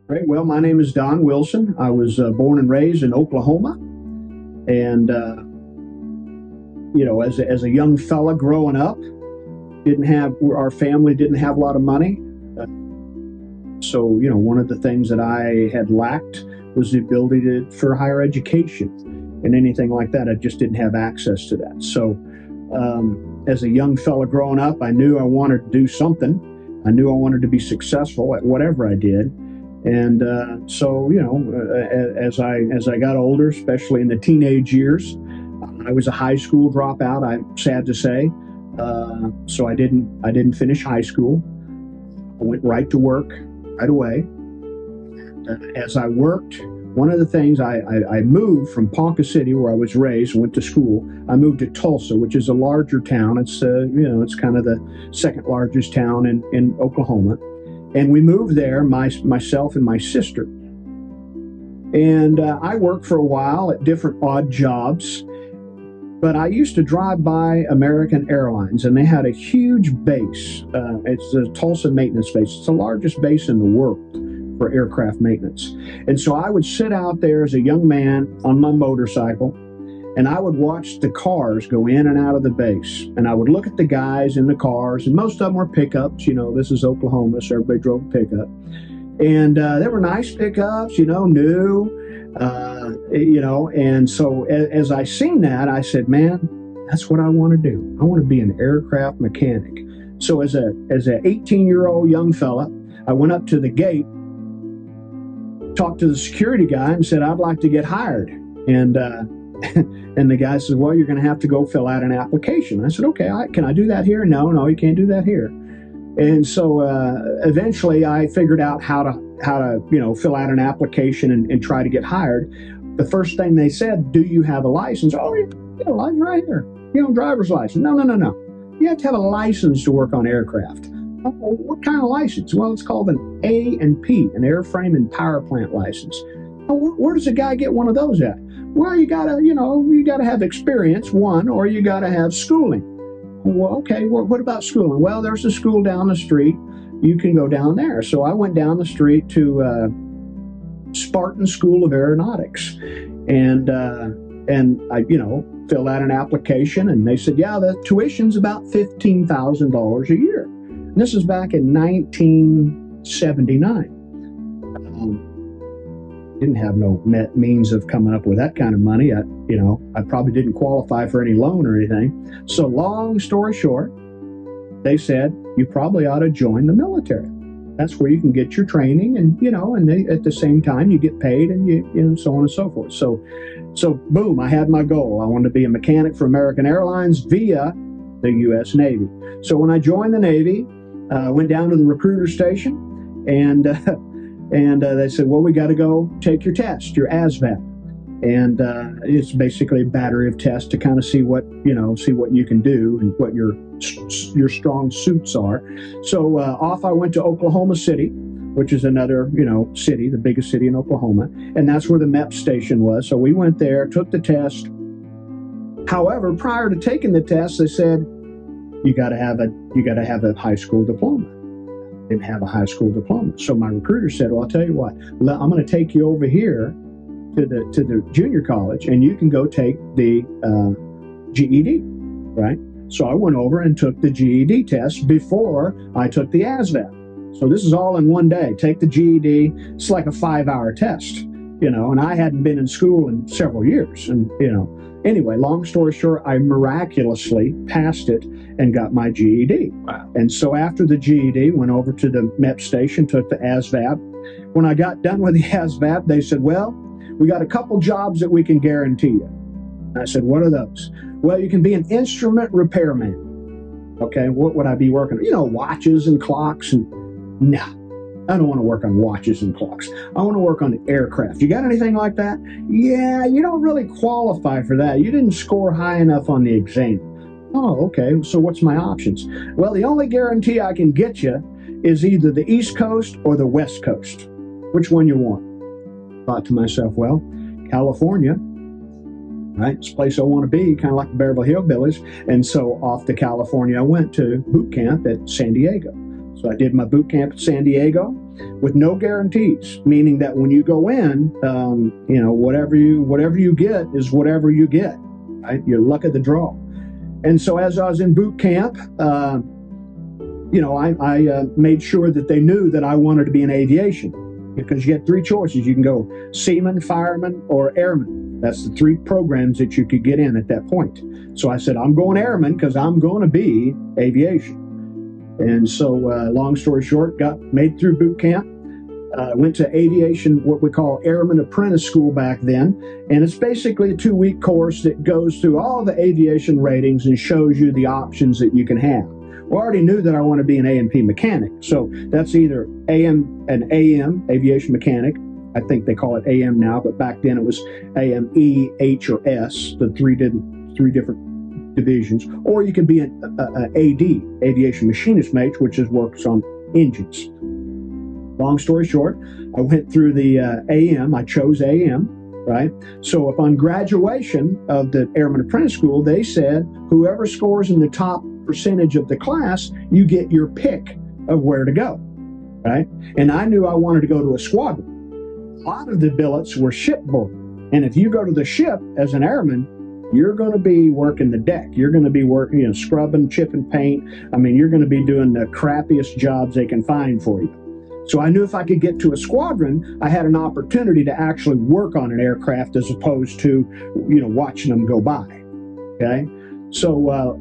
Right. Well, my name is Don Wilson. I was born and raised in Oklahoma, and as a young fella growing up, didn't have our family didn't have a lot of money. Uh, so one of the things that I had lacked was the ability for higher education and anything like that. I just didn't have access to that. So, as a young fella growing up, I knew I wanted to do something. I knew I wanted to be successful at whatever I did. And as I got older, especially in the teenage years, I was a high school dropout. I'm sad to say, so I didn't finish high school. I went right to work right away. As I worked, one of the things I moved from Ponca City, where I was raised and went to school. I moved to Tulsa, which is a larger town. It's it's kind of the second largest town in Oklahoma. And we moved there, myself and my sister. And I worked for a while at different odd jobs. But I used to drive by American Airlines, and they had a huge base. It's the Tulsa maintenance base. It's the largest base in the world for aircraft maintenance. And so I would sit out there as a young man on my motorcycle, and I would watch the cars go in and out of the base. And I would look at the guys in the cars, and most of them were pickups. This is Oklahoma, so everybody drove a pickup. And they were nice pickups, new, And so as I seen that, I said, man, that's what I want to do. I want to be an aircraft mechanic. So as a 18-year-old young fella, I went up to the gate, talked to the security guy, and said, I'd like to get hired. And and the guy said, well, you're going to have to go fill out an application. I said, okay, can I do that here? No, you can't do that here. And so eventually I figured out how to fill out an application and try to get hired. The first thing they said, do you have a license? Oh, you got a license right here. Driver's license. No. You have to have a license to work on aircraft. Oh, what kind of license? Well, it's called an A&P, an airframe and power plant license. Oh, where does a guy get one of those at? Well, you gotta have experience, one, or you gotta have schooling. Well, okay, what about schooling? Well, there's a school down the street. You can go down there. So I went down the street to Spartan School of Aeronautics, and I, filled out an application, and they said, yeah, the tuition's about $15,000 a year. And this is back in 1979. Didn't have no means of coming up with that kind of money. I probably didn't qualify for any loan or anything. So long story short, they said, you probably ought to join the military. That's where you can get your training, and at the same time you get paid, and you so on and so forth. So boom, I had my goal. I wanted to be a mechanic for American Airlines via the U.S. Navy. So when I joined the Navy, I went down to the recruiter station, and they said, well, we got to go take your test, your ASVAB. And it's basically a battery of tests to kind of see what you can do and what your strong suits are. So off I went to Oklahoma City, which is another, city, the biggest city in Oklahoma. And that's where the MEP station was. So we went there, took the test. However, prior to taking the test, they said, you got to have a high school diploma. Didn't have a high school diploma. So my recruiter said, well, I'll tell you what, I'm going to take you over here to the junior college, and you can go take the GED, right? So I went over and took the GED test before I took the ASVAB. So this is all in one day. Take the GED. It's like a 5-hour test, and I hadn't been in school in several years. And, anyway, long story short, I miraculously passed it and got my GED. Wow. And so after the GED, went over to the MEP station, took the ASVAB. When I got done with the ASVAB, they said, well, we got a couple jobs that we can guarantee you. And I said, what are those? Well, you can be an instrument repairman. Okay, what would I be working on? Watches and clocks. And no, I don't want to work on watches and clocks. I want to work on aircraft. You got anything like that? Yeah, you don't really qualify for that. You didn't score high enough on the exam. Oh, okay, so what's my options? Well, the only guarantee I can get you is either the East Coast or the West Coast. Which one you want? Thought to myself, well, California, right? It's a place I want to be, kind of like the Beverly Hillbillies. And so off to California, I went to boot camp at San Diego. So I did my boot camp at San Diego. with no guarantees, meaning that when you go in, whatever you get is whatever you get, right? Your luck of the draw. And so as I was in boot camp, I made sure that they knew that I wanted to be in aviation, because you get three choices. You can go seaman, fireman, or airman. That's the three programs that you could get in at that point. So I said, I'm going airman because I'm going to be aviation. And so long story short, made through boot camp, went to aviation, what we call Airman Apprentice School back then. And it's basically a 2-week course that goes through all the aviation ratings and shows you the options that you can have. Well, I already knew that I want to be an A&P mechanic. So that's either AM, aviation mechanic. I think they call it AM now, but back then it was AM, E, H, or S, the three different divisions. Or you can be an AD, aviation machinist mate, which works on engines. Long story short, I went through the AM. I chose AM, right? So upon graduation of the Airman Apprentice School, they said, whoever scores in the top percentage of the class, you get your pick of where to go, right? And I knew I wanted to go to a squadron. A lot of the billets were shipboard. And if you go to the ship as an airman, you're going to be working the deck. You're going to be working, scrubbing, chipping paint. I mean, you're going to be doing the crappiest jobs they can find for you. So I knew if I could get to a squadron, I had an opportunity to actually work on an aircraft as opposed to, watching them go by. Okay. So,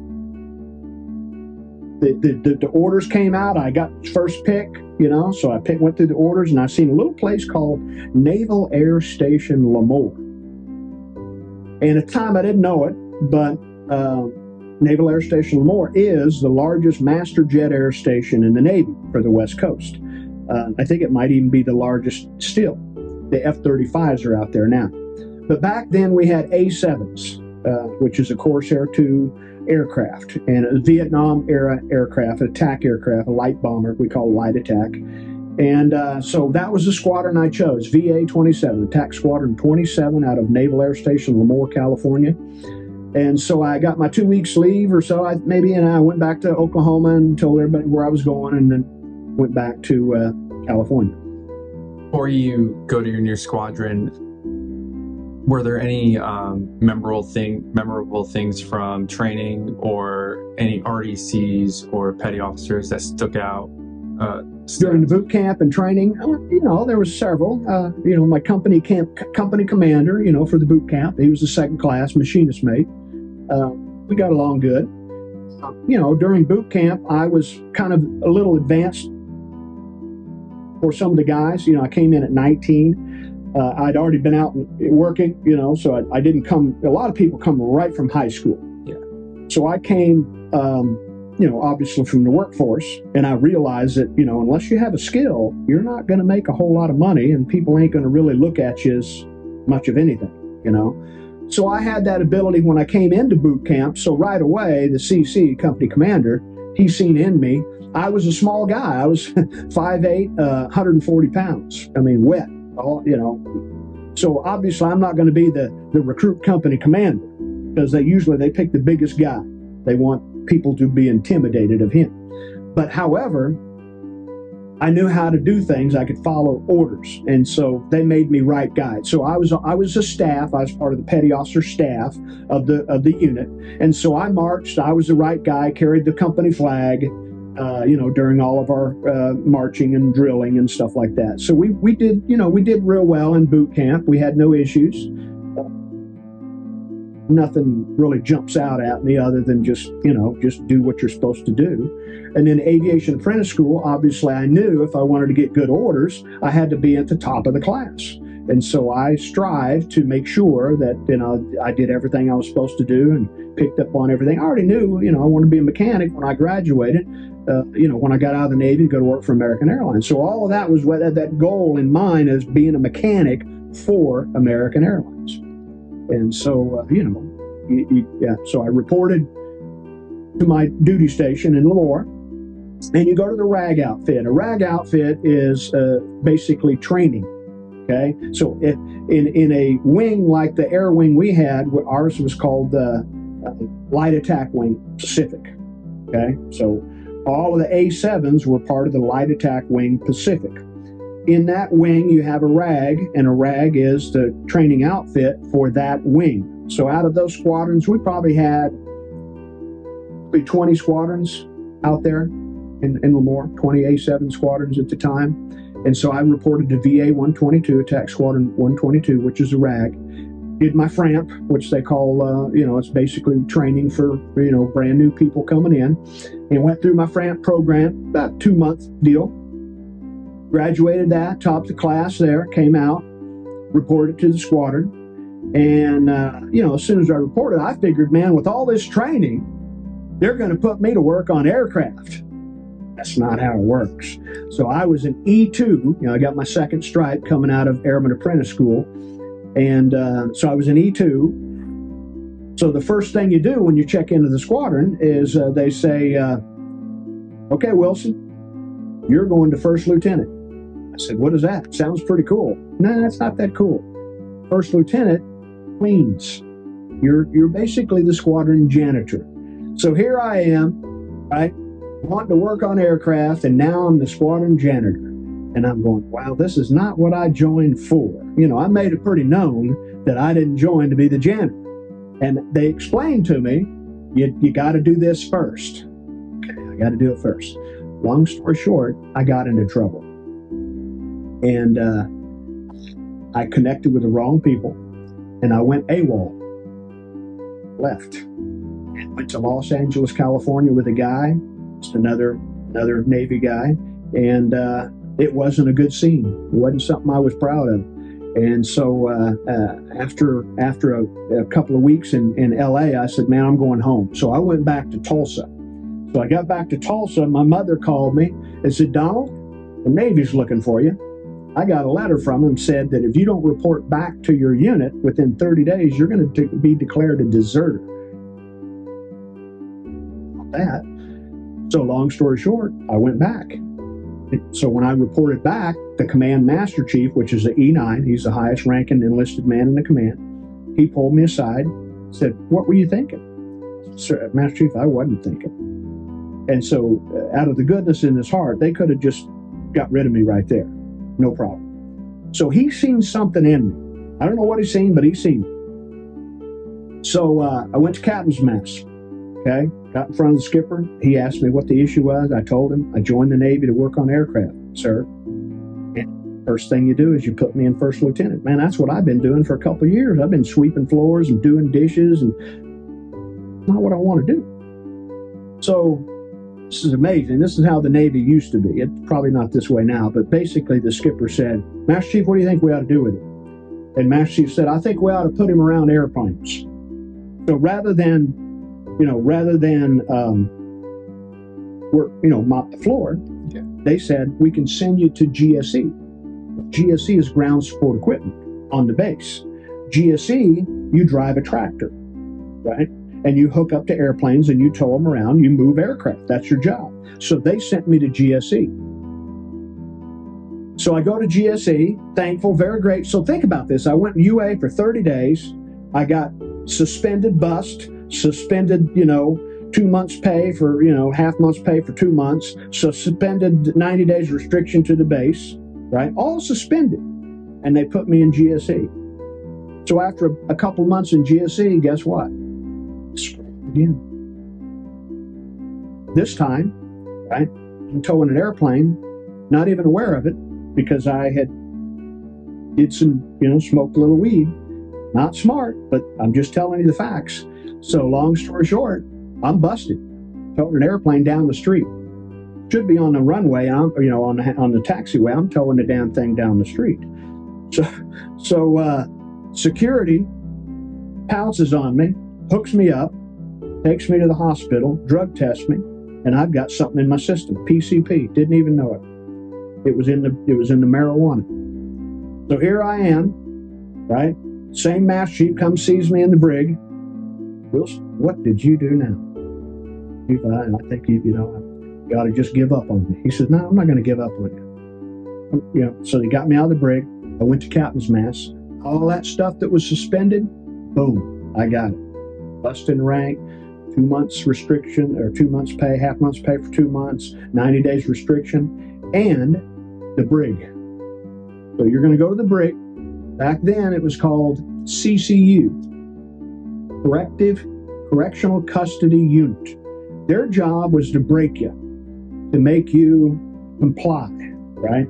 the orders came out. I got first pick, so I went through the orders, and I seen a little place called Naval Air Station Lemoore. And at the time I didn't know it, but Naval Air Station Lemoore is the largest master jet air station in the Navy for the West Coast. I think it might even be the largest still. The F-35s are out there now. But back then we had A-7s, which is a Corsair II aircraft, and a Vietnam era aircraft, attack aircraft, a light bomber, we call light attack. And so that was the squadron I chose, VA-27, Attack Squadron 27 out of Naval Air Station Lemoore, California. And so I got my 2 weeks leave or so, and I went back to Oklahoma and told everybody where I was going, and then went back to California. Before you go to your new squadron, were there any memorable things from training, or any RDCs or petty officers that stuck out? During the boot camp and training, there was several. My company commander, for the boot camp, he was a second class machinist mate. We got along good. During boot camp, I was kind of a little advanced for some of the guys. I came in at 19. I'd already been out working, so I didn't come. A lot of people come right from high school. Yeah. So I came, obviously from the workforce, and I realized that, unless you have a skill, you're not going to make a whole lot of money, and people ain't going to really look at you as much of anything, So I had that ability when I came into boot camp. So right away, the CC, company commander, he seen in me. I was a small guy. I was 5'8", 140 pounds. I mean, wet. So obviously I'm not going to be the recruit company commander, because they pick the biggest guy. They want people to be intimidated of him. But however, I knew how to do things. I could follow orders, and so they made me right guide. So I was a staff. I was part of the petty officer staff of the unit, and so I marched. I was the right guy. Carried the company flag. During all of our marching and drilling and stuff like that. So we did real well in boot camp. We had no issues. Nothing really jumps out at me other than just do what you're supposed to do. And then aviation apprentice school, obviously I knew if I wanted to get good orders, I had to be at the top of the class. And so I strived to make sure that, I did everything I was supposed to do and picked up on everything. I already knew, I wanted to be a mechanic when I graduated, when I got out of the Navy to go to work for American Airlines. So all of that was that goal in mind as being a mechanic for American Airlines. And so, so I reported to my duty station in Lemoore, and you go to the RAG outfit. A RAG outfit is basically training. Okay, so in a wing like the air wing we had, ours was called the Light Attack Wing Pacific. Okay, so all of the A-7s were part of the Light Attack Wing Pacific. in that wing, you have a RAG, and a RAG is the training outfit for that wing. So out of those squadrons, we probably had 20 squadrons out there in Lemoore, 20 A7 squadrons at the time. And so I reported to VA 122, Attack Squadron 122, which is a RAG. Did my FRAMP, which they call, it's basically training for, brand new people coming in. And went through my FRAMP program, about a 2-month deal. Graduated that, topped the class there, came out, reported to the squadron. And, as soon as I reported, I figured, man, with all this training, they're going to put me to work on aircraft. That's not how it works. So I was an E2. I got my second stripe coming out of Airman Apprentice School. And so I was an E2. So the first thing you do when you check into the squadron is they say, okay, Wilson, you're going to first lieutenant. I said, what is that? Sounds pretty cool. No, that's not that cool. First lieutenant means you're basically the squadron janitor. So here I am, right, wanting to work on aircraft, and now I'm the squadron janitor. And I'm going, wow, this is not what I joined for. I made it pretty known that I didn't join to be the janitor. And they explained to me, you got to do this first. Okay, I got to do it first. Long story short, I got into trouble. And I connected with the wrong people, and I went AWOL, left. Went to Los Angeles, California with a guy, just another Navy guy, and it wasn't a good scene. It wasn't something I was proud of. And so after a couple of weeks in LA, I said, man, I'm going home. So I went back to Tulsa. So I got back to Tulsa, my mother called me and said, Donald, the Navy's looking for you. I got a letter from them, said that if you don't report back to your unit within 30 days, you're going to be declared a deserter. That. So long story short, I went back. So when I reported back, the command master chief, which is the E9, he's the highest ranking enlisted man in the command, he pulled me aside, said, what were you thinking? Sir, Master Chief, I wasn't thinking. And so out of the goodness in his heart, they could have just got rid of me right there. No problem. So he's seen something in me. I don't know what he's seen, but he's seen it. So I went to captain's mess. Okay, got in front of the skipper. He asked me what the issue was. I told him I joined the Navy to work on aircraft, sir. And first thing you do is you put me in first lieutenant. Man, that's what I've been doing for a couple of years. I've been sweeping floors and doing dishes, and not what I want to do. So this is amazing. This is how the Navy used to be. It's probably not this way now, but basically the skipper said, Master Chief, what do you think we ought to do with it? And Master Chief said, I think we ought to put him around airplanes. So rather than mop the floor, yeah, they said, we can send you to GSE. GSE is ground support equipment on the base. GSE, you drive a tractor, right? And you hook up to airplanes and you tow them around, you move aircraft. That's your job. So they sent me to GSE. So I go to GSE, thankful, very great. So think about this. I went UA for 30 days. I got suspended, suspended, 2 months pay for, half month's pay for 2 months, suspended 90 days restriction to the base, right? All suspended. And they put me in GSE. So after a couple months in GSE, guess what? Again. This time, right, I'm towing an airplane, not even aware of it, because I had did some, smoked a little weed. Not smart, but I'm just telling you the facts. So long story short, I'm busted. Towing an airplane down the street. Should be on the runway, on the taxiway. I'm towing the damn thing down the street. So security pounces on me, hooks me up, takes me to the hospital, drug tests me, and I've got something in my system. PCP. Didn't even know it. It was in the marijuana. So here I am, right? Same master chief comes, sees me in the brig. Wilson, what did you do now? I think you got to just give up on me. He said, no, I'm not going to give up on you. So he got me out of the brig. I went to captain's mess. All that stuff that was suspended, boom, I got it. Busted in rank, 2 months restriction, or 2 months pay, half month's pay for 2 months, 90 days restriction, and the brig. So you're going to go to the brig. Back then it was called CCU, Correctional Custody Unit. Their job was to break you, to make you comply, right?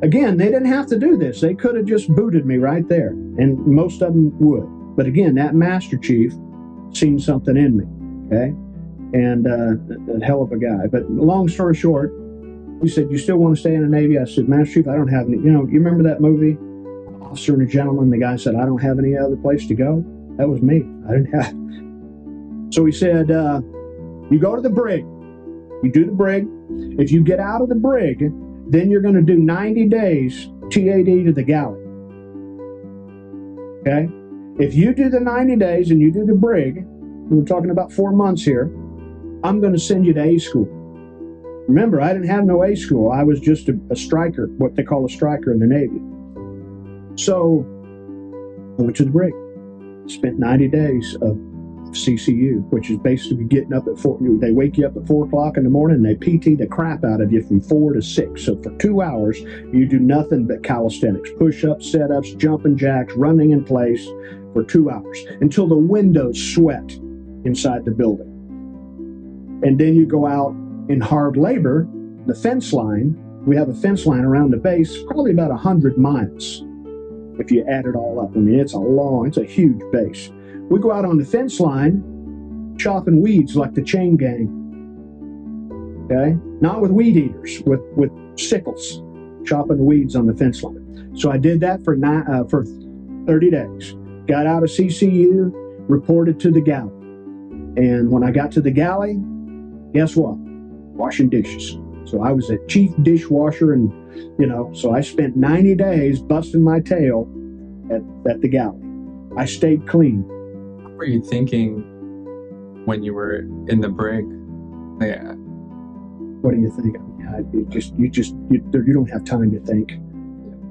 Again, they didn't have to do this. They could have just booted me right there, and most of them would. But again, that Master Chief seen something in me, okay? And a hell of a guy. But long story short, he said, "You still want to stay in the Navy?" I said, "Master Chief, I don't have any." You know, you remember that movie, Officer and a Gentleman? The guy said, "I don't have any other place to go." That was me. I didn't have. So he said, "You go to the brig. You do the brig. If you get out of the brig, then you're going to do 90 days TAD to the galley. Okay? If you do the 90 days and you do the brig, we're talking about 4 months here, I'm going to send you to A school." Remember, I didn't have no A school. I was just a striker, what they call a striker in the Navy. So I went to the brig. Spent 90 days of CCU, which is basically getting up at 4. They wake you up at 4 o'clock in the morning and they PT the crap out of you from 4 to 6. So for 2 hours, you do nothing but calisthenics, push-ups, set-ups, jumping jacks, running in place for 2 hours until the windows sweat inside the building. And then you go out in hard labor, the fence line. We have a fence line around the base, probably about 100 miles if you add it all up. I mean, it's a huge base. We go out on the fence line chopping weeds like the chain gang. Okay? Not with weed eaters, with sickles, chopping weeds on the fence line. So I did that for 30 days. Got out of CCU, reported to the galley. And when I got to the galley, guess what? Washing dishes. So I was a chief dishwasher, and so I spent 90 days busting my tail at the galley. I stayed clean. What were you thinking when you were in the brig? Yeah. What do you think? You don't have time to think.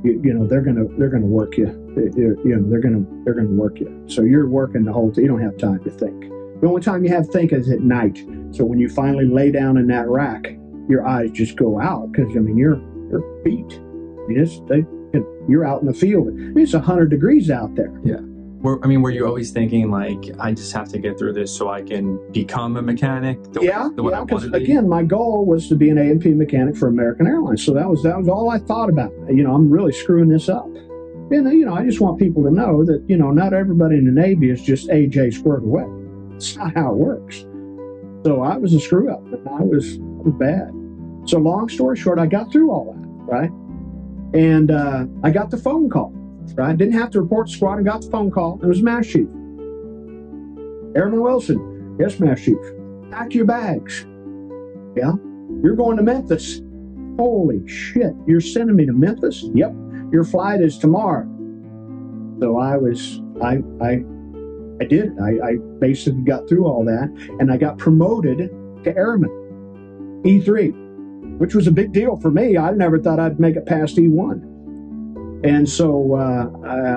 They're gonna work you. They're gonna work you. So you're working the whole time. You don't have time to think. The only time you have to think is at night. So when you finally lay down in that rack, your eyes just go out because you're beat. You're out in the field. It's 100 degrees out there. Yeah. Were you always thinking like, I just have to get through this so I can become a mechanic? Because again, my goal was to be an A&P mechanic for American Airlines. So that was all I thought about. I'm really screwing this up. And I just want people to know that not everybody in the Navy is just AJ squared away. It's not how it works. So I was a screw up, and I was bad. So long story short, I got through all that, right? And I got the phone call, right? Didn't have to report to squad. I got the phone call. It was Master Chief. Airman Wilson. Yes, Master Chief. Pack your bags. Yeah? You're going to Memphis. Holy shit. You're sending me to Memphis? Yep. Your flight is tomorrow. So I did it. I basically got through all that, and I got promoted to airman, E3, which was a big deal for me. I never thought I'd make it past E1. And so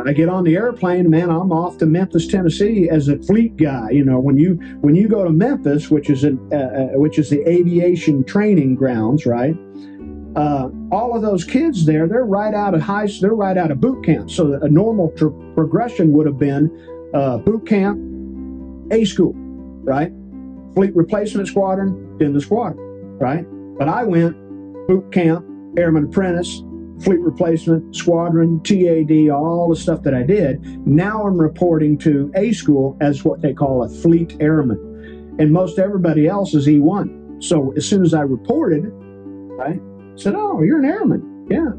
I get on the airplane, man, I'm off to Memphis, Tennessee as a fleet guy. When you go to Memphis, which is the aviation training grounds, right? All of those kids there, they're right out of boot camp. So a normal progression would have been boot camp, A school, right? Fleet replacement squadron, then the squadron, right? But I went boot camp, airman apprentice, fleet replacement, squadron, TAD, all the stuff that I did. Now I'm reporting to A school as what they call a fleet airman. And most everybody else is E1. So as soon as I reported, right, I said, "Oh, you're an airman." "Yeah."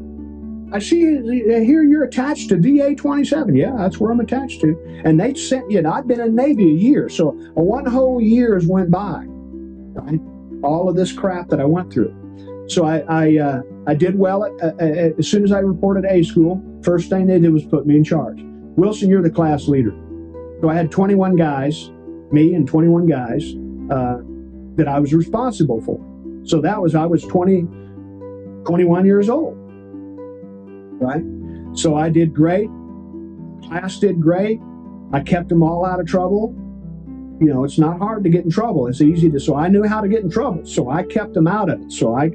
"I see here you're attached to VA-27. "Yeah, that's where I'm attached to." And they sent you, and I'd been in the Navy a year. So 1 whole year has went by, right? All of this crap that I went through. So I did well as soon as I reported A school. First thing they did was put me in charge. "Wilson, you're the class leader." So I had 21 guys, me and 21 guys that I was responsible for. So I was 21 years old, right? So I did great. Class did great. I kept them all out of trouble. It's not hard to get in trouble. It's easy to. So I knew how to get in trouble. So I kept them out of it. So I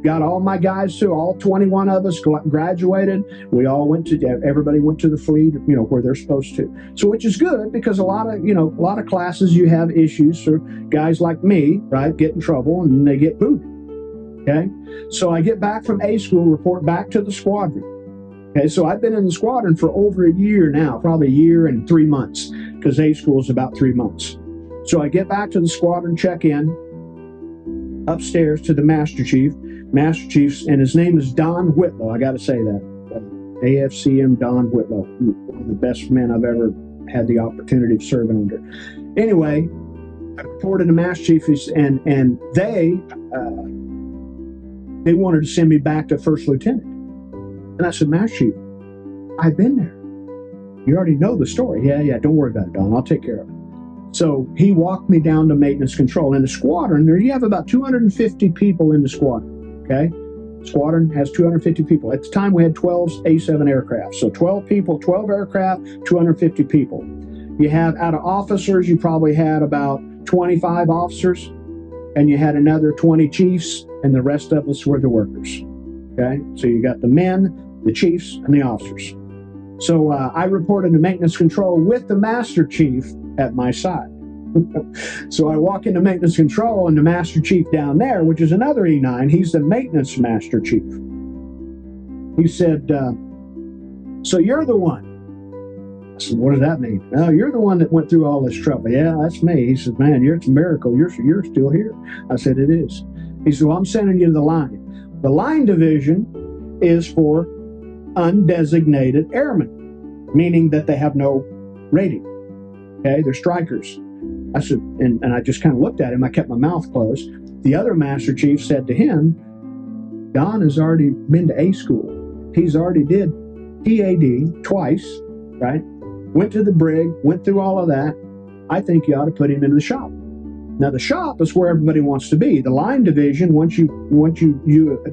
got all my guys through. All 21 of us graduated. We all went to. Everybody went to the fleet, where they're supposed to. So, which is good, because a lot of classes you have issues. So guys like me, right, get in trouble and they get booted. Okay, so I get back from A school, report back to the squadron. Okay, so I've been in the squadron for over a year now, probably a year and 3 months, because A school is about 3 months. So I get back to the squadron, check in, upstairs to the Master Chief, and his name is Don Whitlow. I got to say that. AFCM Don Whitlow, one of the best men I've ever had the opportunity of serving under. Anyway, I reported to Master Chief, and they wanted to send me back to First Lieutenant. And I said, Master Chief, I've been there. You already know the story. Yeah, don't worry about it, Don. I'll take care of it. So he walked me down to maintenance control. In the squadron, there you have about 250 people in the squadron, okay? Squadron has 250 people. At the time, we had 12 A7 aircraft. So 12 people, 12 aircraft, 250 people. You have, out of officers, you probably had about 25 officers, and you had another 20 chiefs, and the rest of us were the workers, okay? So you got the men, the chiefs, and the officers. So I reported to maintenance control with the Master Chief at my side. So I walk into maintenance control, and the Master Chief down there, which is another E9, he's the maintenance Master Chief. He said, so you're the one. I said, what does that mean? Oh, you're the one that went through all this trouble. Yeah, that's me. He said, man, it's a miracle. You're still here. I said, it is. He said, well, I'm sending you to the line. The line division is for undesignated airmen, meaning that they have no rating. Okay, they're strikers. I said, and I just kind of looked at him. I kept my mouth closed. The other Master Chief said to him, Don has already been to A school. He's already did PAD twice, right? Went to the brig, went through all of that. I think you ought to put him into the shop. Now, the shop is where everybody wants to be. The line division, once you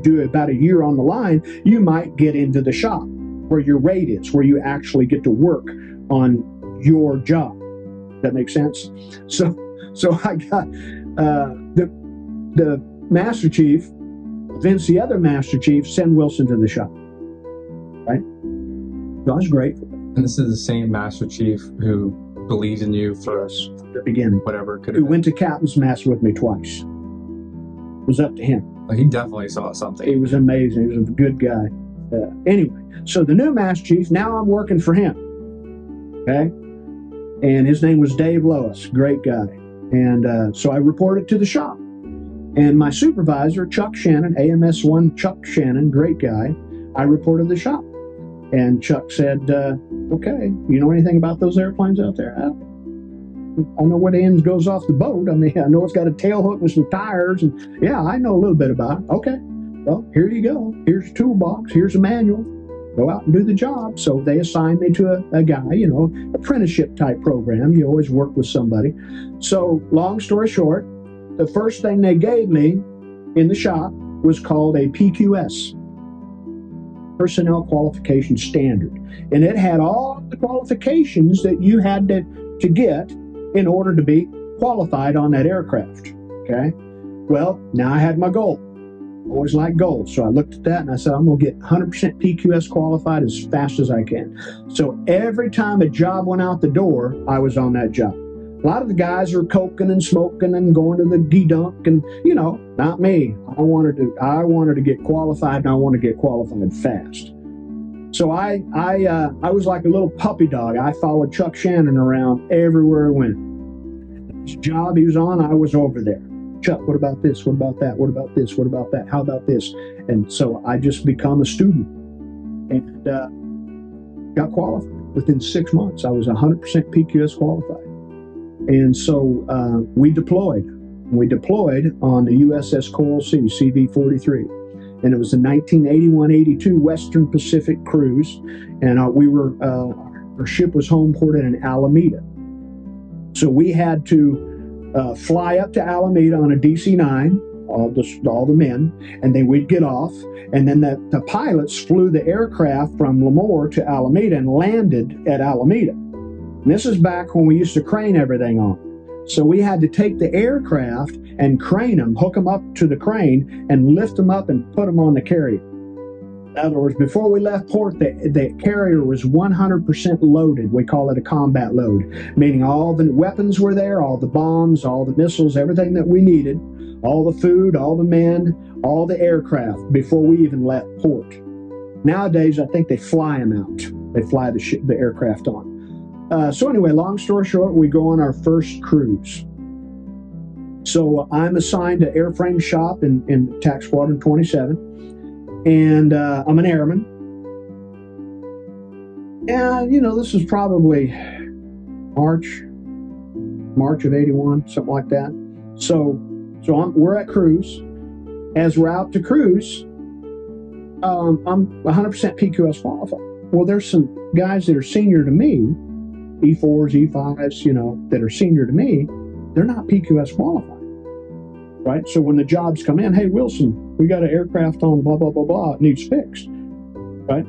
do about a year on the line, you might get into the shop where your rate is, where you actually get to work on your job. That makes sense? So I got the Master Chief, Vince, the other Master Chief, send Wilson to the shop. Right? That was great. And this is the same Master Chief who believed in you for the beginning. Whatever could have Who been. went to Captain's Mess with me twice. It was up to him. Well, he definitely saw something. He was amazing. He was a good guy. Anyway, so the new Master Chief, now I'm working for him. Okay? And his name was Dave Lois, great guy. And so I reported to the shop. And my supervisor, Chuck Shannon, AMS-1 Chuck Shannon, great guy, I reported to the shop. And Chuck said, okay, you know anything about those airplanes out there? I know what end goes off the boat. I mean, I know it's got a tail hook and some tires. And yeah, I know a little bit about it. Okay, well, here you go. Here's a toolbox. Here's a manual. Go out and do the job. So they assigned me to a guy, apprenticeship type program. You always work with somebody. So long story short, the first thing they gave me in the shop was called a PQS, Personnel Qualification Standard. And it had all the qualifications that you had to get in order to be qualified on that aircraft. Okay? Well, now I had my goal. Always like goals. So I looked at that and I said, I'm going to get 100% PQS qualified as fast as I can. So every time a job went out the door, I was on that job. A lot of the guys are coking and smoking and going to the D-dunk and, not me. I wanted to get qualified, and I want to get qualified fast. So I was like a little puppy dog. I followed Chuck Shannon around everywhere I went. Each job he was on, I was over there. Chuck, what about this? What about that? What about this? What about that? How about this? And so I just become a student and got qualified. Within 6 months, I was 100% PQS qualified. And so we deployed. We deployed on the USS Coral Sea, CV-43. And it was the 1981-82 Western Pacific cruise. And our ship was home ported in Alameda. So we had to fly up to Alameda on a DC-9, all the men, and then we'd get off, and then the pilots flew the aircraft from Lemoore to Alameda and landed at Alameda. And this is back when we used to crane everything on. So we had to take the aircraft and crane them, hook them up to the crane, and lift them up and put them on the carrier. In other words, before we left port, the carrier was 100% loaded. We call it a combat load, meaning all the weapons were there, all the bombs, all the missiles, everything that we needed, all the food, all the men, all the aircraft before we even left port. Nowadays, I think they fly them out. They fly the aircraft on. So anyway, long story short, we go on our first cruise. So I'm assigned to airframe shop in Attack Squadron 27, and I'm an airman. And, you know, this is probably March of 81, something like that. So we're at cruise. As we're out to cruise, I'm 100% PQS qualified. Well, there's some guys that are senior to me, E4s, E5s, you know, that are senior to me, they're not PQS qualified, right? So when the jobs come in, hey, Wilson, we got an aircraft on blah, blah, blah, blah, it needs fixed, right?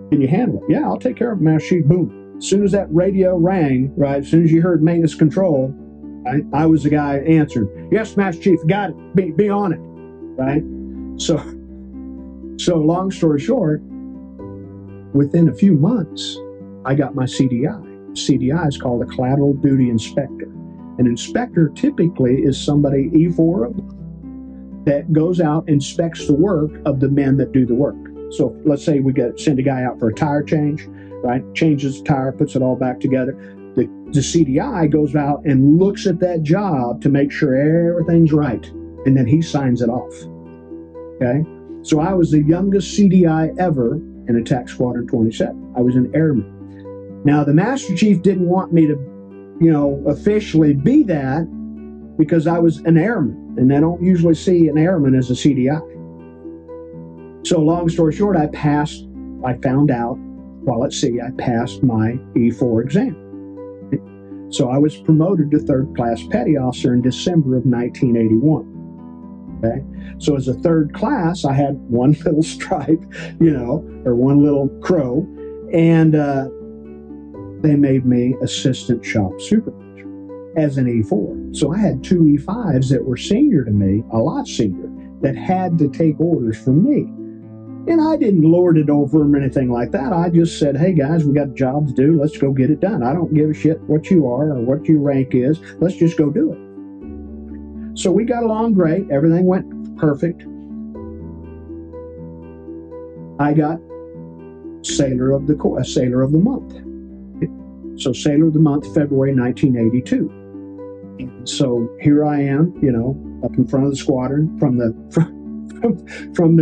Can you handle it? Yeah, I'll take care of it, Master Chief. Boom. As soon as that radio rang, right, as soon as you heard maintenance control, right, I was the guy answering, yes, Master Chief, got it, be on it, right? So long story short, within a few months, I got my CDI. CDI is called a Collateral Duty Inspector. An inspector typically is somebody E4 that goes out, inspects the work of the men that do the work. So let's say we send a guy out for a tire change, right? Changes the tire, puts it all back together. The CDI goes out and looks at that job to make sure everything's right, and then he signs it off, okay? So I was the youngest CDI ever in Attack Squadron 27. I was an airman. Now, the Master Chief didn't want me to, you know, officially be that because I was an airman, and they don't usually see an airman as a CDI. So long story short, I found out while at sea, I passed my E4 exam. So I was promoted to third class petty officer in December of 1981. Okay, so as a third class, I had one little stripe, you know, or one little crow, and they made me assistant shop supervisor as an E4. So I had two E5s that were senior to me, a lot senior, that had to take orders from me. And I didn't lord it over them or anything like that. I just said, hey guys, we got a job to do. Let's go get it done. I don't give a shit what you are or what your rank is. Let's just go do it. So we got along great. Everything went perfect. I got Sailor of the Month. So Sailor of the Month, February 1982. And so here I am, you know, up in front of the squadron, from the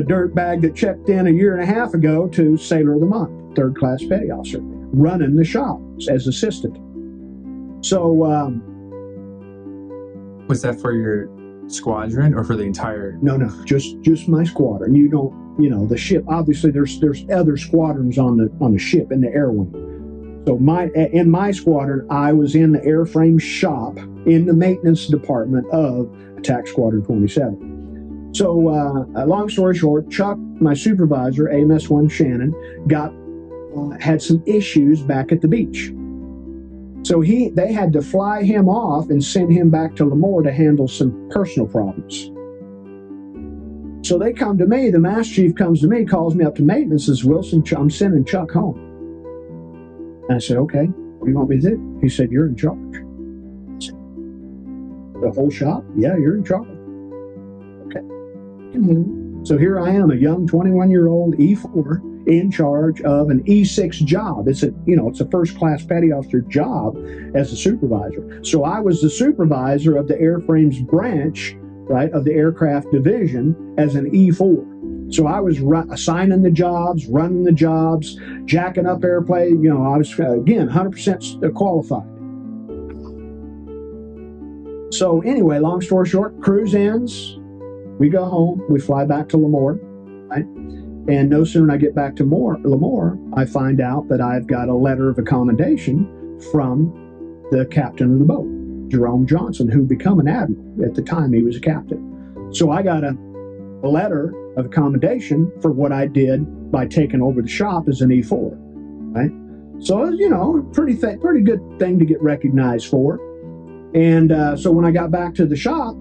dirt bag that checked in a year and a half ago to Sailor of the Month, third class petty officer, running the shop as assistant. So was that for your squadron or for the entire? No, just my squadron. You don't, you know, the ship. Obviously, there's other squadrons on the ship in the air wing. So in my squadron, I was in the airframe shop in the maintenance department of Attack Squadron 27. So long story short, Chuck, my supervisor, AMS-1 Shannon, had some issues back at the beach. So they had to fly him off and send him back to Lemoore to handle some personal problems. So they come to me, the Master Chief comes to me, calls me up to maintenance, says, Wilson, I'm sending Chuck home. And I said, okay, what do you want me to do? He said, you're in charge. I said, the whole shop? Yeah, you're in charge. Okay. So here I am, a young 21-year-old E4 in charge of an E6 job. It's a first-class petty officer job as a supervisor. So I was the supervisor of the airframes branch, right, of the aircraft division as an E4. So I was assigning the jobs, running the jobs, jacking up airplane. You know, I was, again, 100% qualified. So anyway, long story short, cruise ends. We go home. We fly back to Lemoore, right? And no sooner than I get back to Lemoore, I find out that I've got a letter of accommodation from the captain of the boat, Jerome Johnson, who became an admiral. At the time, he was a captain. So I got a letter of accommodation for what I did by taking over the shop as an E4, right? So, you know, pretty good thing to get recognized for. And so when I got back to the shop,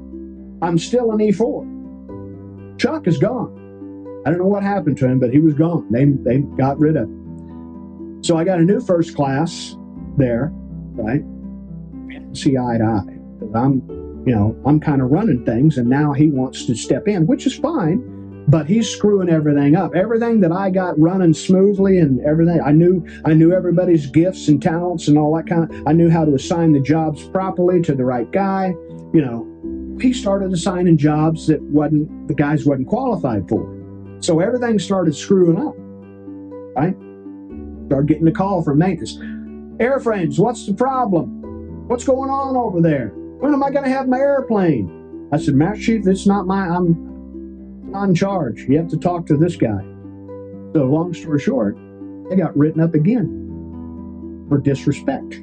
I'm still an E4. Chuck is gone. I don't know what happened to him, but he was gone. They got rid of him. So I got a new first class there, right? See eye to eye. I'm kind of running things, and now he wants to step in, which is fine. But he's screwing everything up. Everything that I got running smoothly and everything, I knew everybody's gifts and talents and all that kind of. I knew how to assign the jobs properly to the right guy. He started assigning jobs that the guys wasn't qualified for. So everything started screwing up. Right? Started getting a call from maintenance. Airframes, what's the problem? What's going on over there? When am I going to have my airplane? I said, Master Chief, it's not I'm not in charge. You have to talk to this guy. So long story short, they got written up again for disrespect.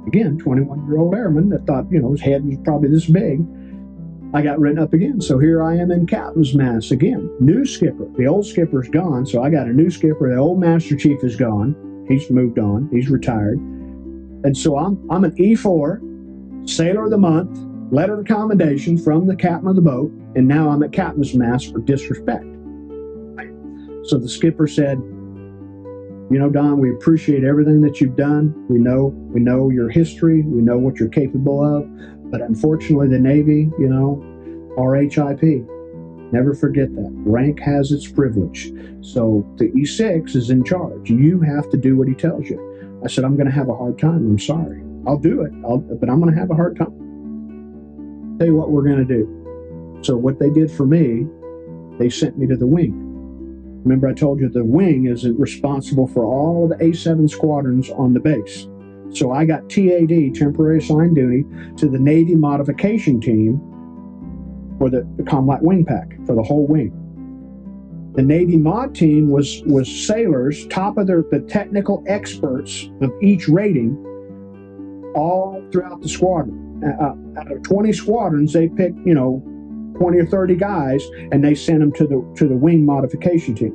Again, 21-year-old airman that thought, his head was probably this big. I got written up again. So here I am in captain's mast again. New skipper. The old skipper's gone, so I got a new skipper. The old Master Chief is gone. He's moved on. He's retired. And so I'm an E4, Sailor of the Month, letter of commendation from the captain of the boat, and now I'm at captain's mast for disrespect. So the skipper said, Don, we appreciate everything that you've done. We know your history. We know what you're capable of. But unfortunately, the Navy, RHIP, never forget that. Rank has its privilege. So the E6 is in charge. You have to do what he tells you. I said, I'm going to have a hard time. I'm sorry. I'll do it, but I'm going to have a hard time. Tell you what we're going to do. So what they did for me, they sent me to the wing. Remember I told you the wing is responsible for all the A7 squadrons on the base. So I got TAD, temporary assigned duty, to the Navy modification team for the combat wing pack, for the whole wing. The Navy mod team was sailors, top of the technical experts of each rating, all throughout the squadron. Out of 20 squadrons, they picked, 20 or 30 guys, and they sent them to the wing modification team.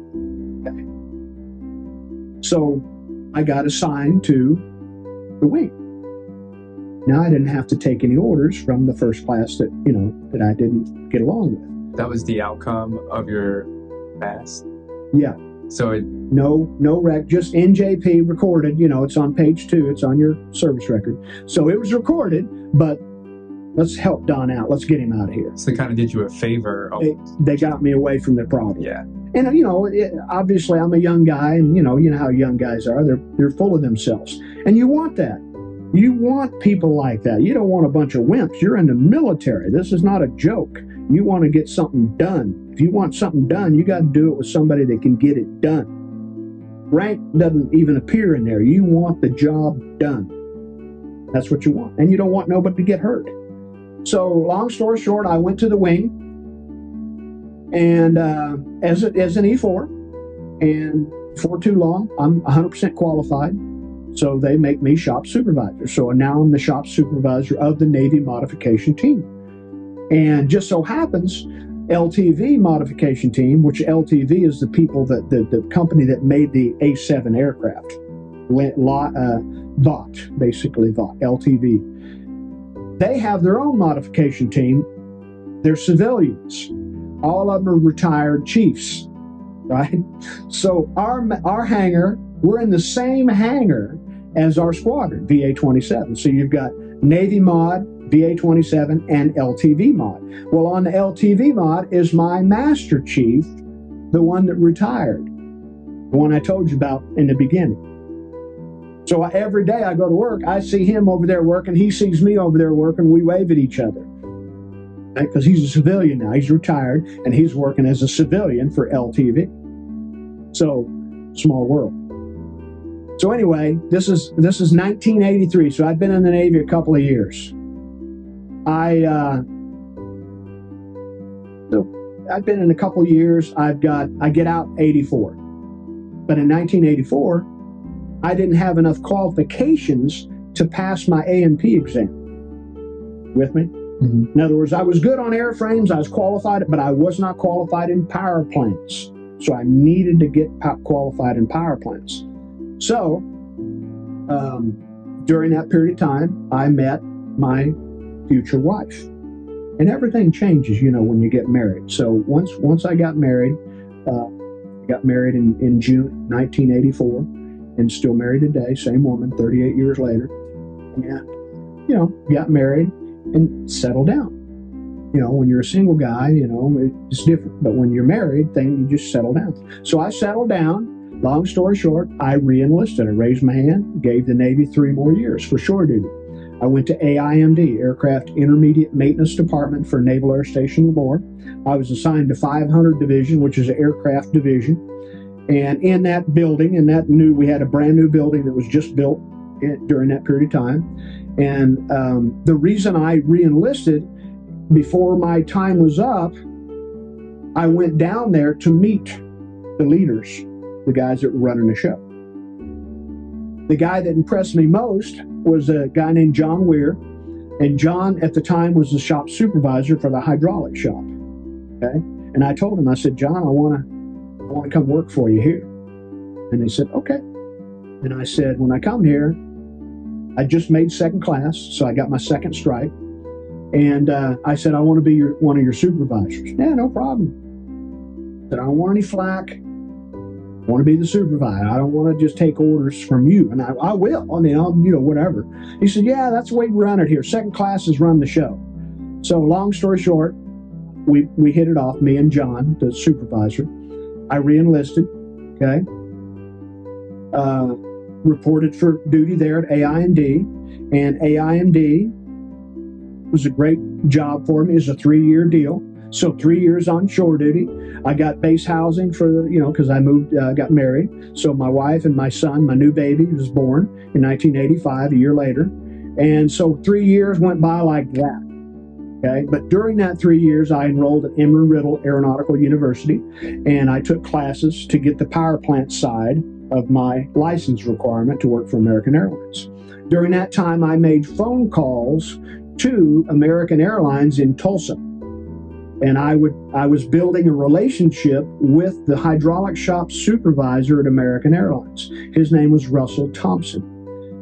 So I got assigned to the wing. Now I didn't have to take any orders from the first class that I didn't get along with. That was the outcome of your past? Yeah. So no rec, just NJP recorded. It's on page 2. It's on your service record. So it was recorded, but let's help Don out. Let's get him out of here. So they kind of did you a favor. They got me away from the problem. Yeah. And obviously I'm a young guy, and you know how young guys are. They're full of themselves, and you want that. You want people like that. You don't want a bunch of wimps. You're in the military. This is not a joke. You want to get something done. If you want something done, you got to do it with somebody that can get it done. Rank doesn't even appear in there. You want the job done. That's what you want. And you don't want nobody to get hurt. So long story short, I went to the wing and as an E4, and for too long, I'm 100% qualified. So they make me shop supervisor. So now I'm the shop supervisor of the Navy modification team. And just so happens, LTV modification team, which LTV is the people that the company that made the A7 aircraft, VOT, basically VOT, LTV. They have their own modification team. They're civilians. All of them are retired chiefs, right? So our hangar, we're in the same hangar as our squadron, VA-27. So you've got Navy mod, VA-27, and LTV mod. Well, on the LTV mod is my Master Chief, the one that retired, the one I told you about in the beginning. So every day I go to work, I see him over there working, he sees me over there working, we wave at each other. Because he's a civilian now, he's retired, and he's working as a civilian for LTV. So, small world. So anyway, this is 1983, so I've been in the Navy a couple of years. I've been in a couple of years. I get out 84. But in 1984, I didn't have enough qualifications to pass my A&P exam. With me? Mm-hmm. In other words, I was good on airframes, I was qualified, but I was not qualified in power plants. So I needed to get qualified in power plants. So during that period of time, I met my future wife. And everything changes, you know, when you get married. So once I got married in June 1984, and still married today, same woman, 38 years later. And, you know, got married and settled down. You know, when you're a single guy, you know, it's different. But when you're married, you just settle down. So I settled down. Long story short, I re-enlisted. I raised my hand, gave the Navy 3 more years for shore duty. I went to AIMD, Aircraft Intermediate Maintenance Department for Naval Air Station Lemoore. I was assigned to 500 Division, which is an aircraft division. And in that building, we had a brand new building that was just built during that period of time. And the reason I re-enlisted, before my time was up, I went down there to meet the leaders, the guys that were running the show. The guy that impressed me most was a guy named John Weir, and John at the time was the shop supervisor for the hydraulic shop. Okay, and I told him, I said, John, I want to come work for you here. And he said, okay. And I said, when I come here, I just made second class, so I got my second stripe. And I said, I want to be one of your supervisors. Yeah, no problem. I said, I don't want any flack. I want to be the supervisor. I don't want to just take orders from you. And I will. I mean, you know, whatever. He said, yeah, that's the way we run it here. Second classes run the show. So long story short, we hit it off, me and John, the supervisor. I re-enlisted, okay? Reported for duty there at AIMD. And AIMD was a great job for me. It was a 3-year deal. So 3 years on shore duty. I got base housing for, you know, because I moved, got married. So my wife and my son, my new baby, was born in 1985, a year later. And so 3 years went by like that. Okay, but during that 3 years, I enrolled at Embry-Riddle Aeronautical University, and I took classes to get the power plant side of my license requirement to work for American Airlines. During that time, I made phone calls to American Airlines in Tulsa. And I was building a relationship with the hydraulic shop supervisor at American Airlines. His name was Russell Thompson.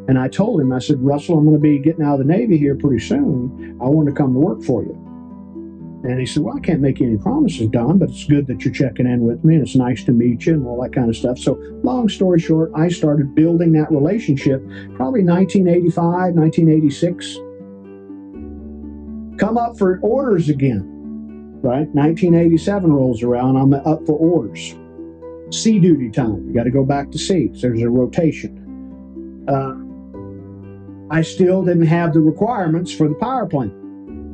And I told him, I said, Russell, I'm going to be getting out of the Navy here pretty soon. I want to come to work for you. And he said, well, I can't make you any promises, Don, but it's good that you're checking in with me, and it's nice to meet you and all that kind of stuff. So long story short, I started building that relationship probably 1985, 1986. Come up for orders again. Right? 1987 rolls around, I'm up for orders. Sea duty time. You got to go back to sea. So there's a rotation. I still didn't have the requirements for the power plant.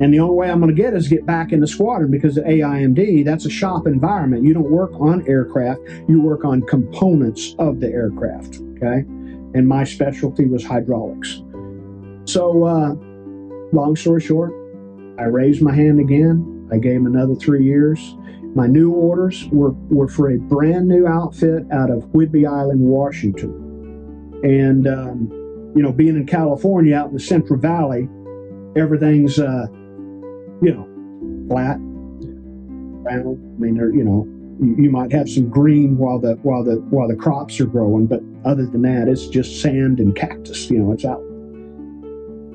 And the only way I'm going to get back in the squadron, because at AIMD, that's a shop environment. You don't work on aircraft. You work on components of the aircraft. Okay? And my specialty was hydraulics. So, long story short, I raised my hand again. I gave him another 3 years. My new orders were for a brand new outfit out of Whidbey Island, Washington. And, you know, being in California out in the Central Valley, everything's, you know, flat, round. I mean, you know, you might have some green while the crops are growing, but other than that, it's just sand and cactus. You know, it's out.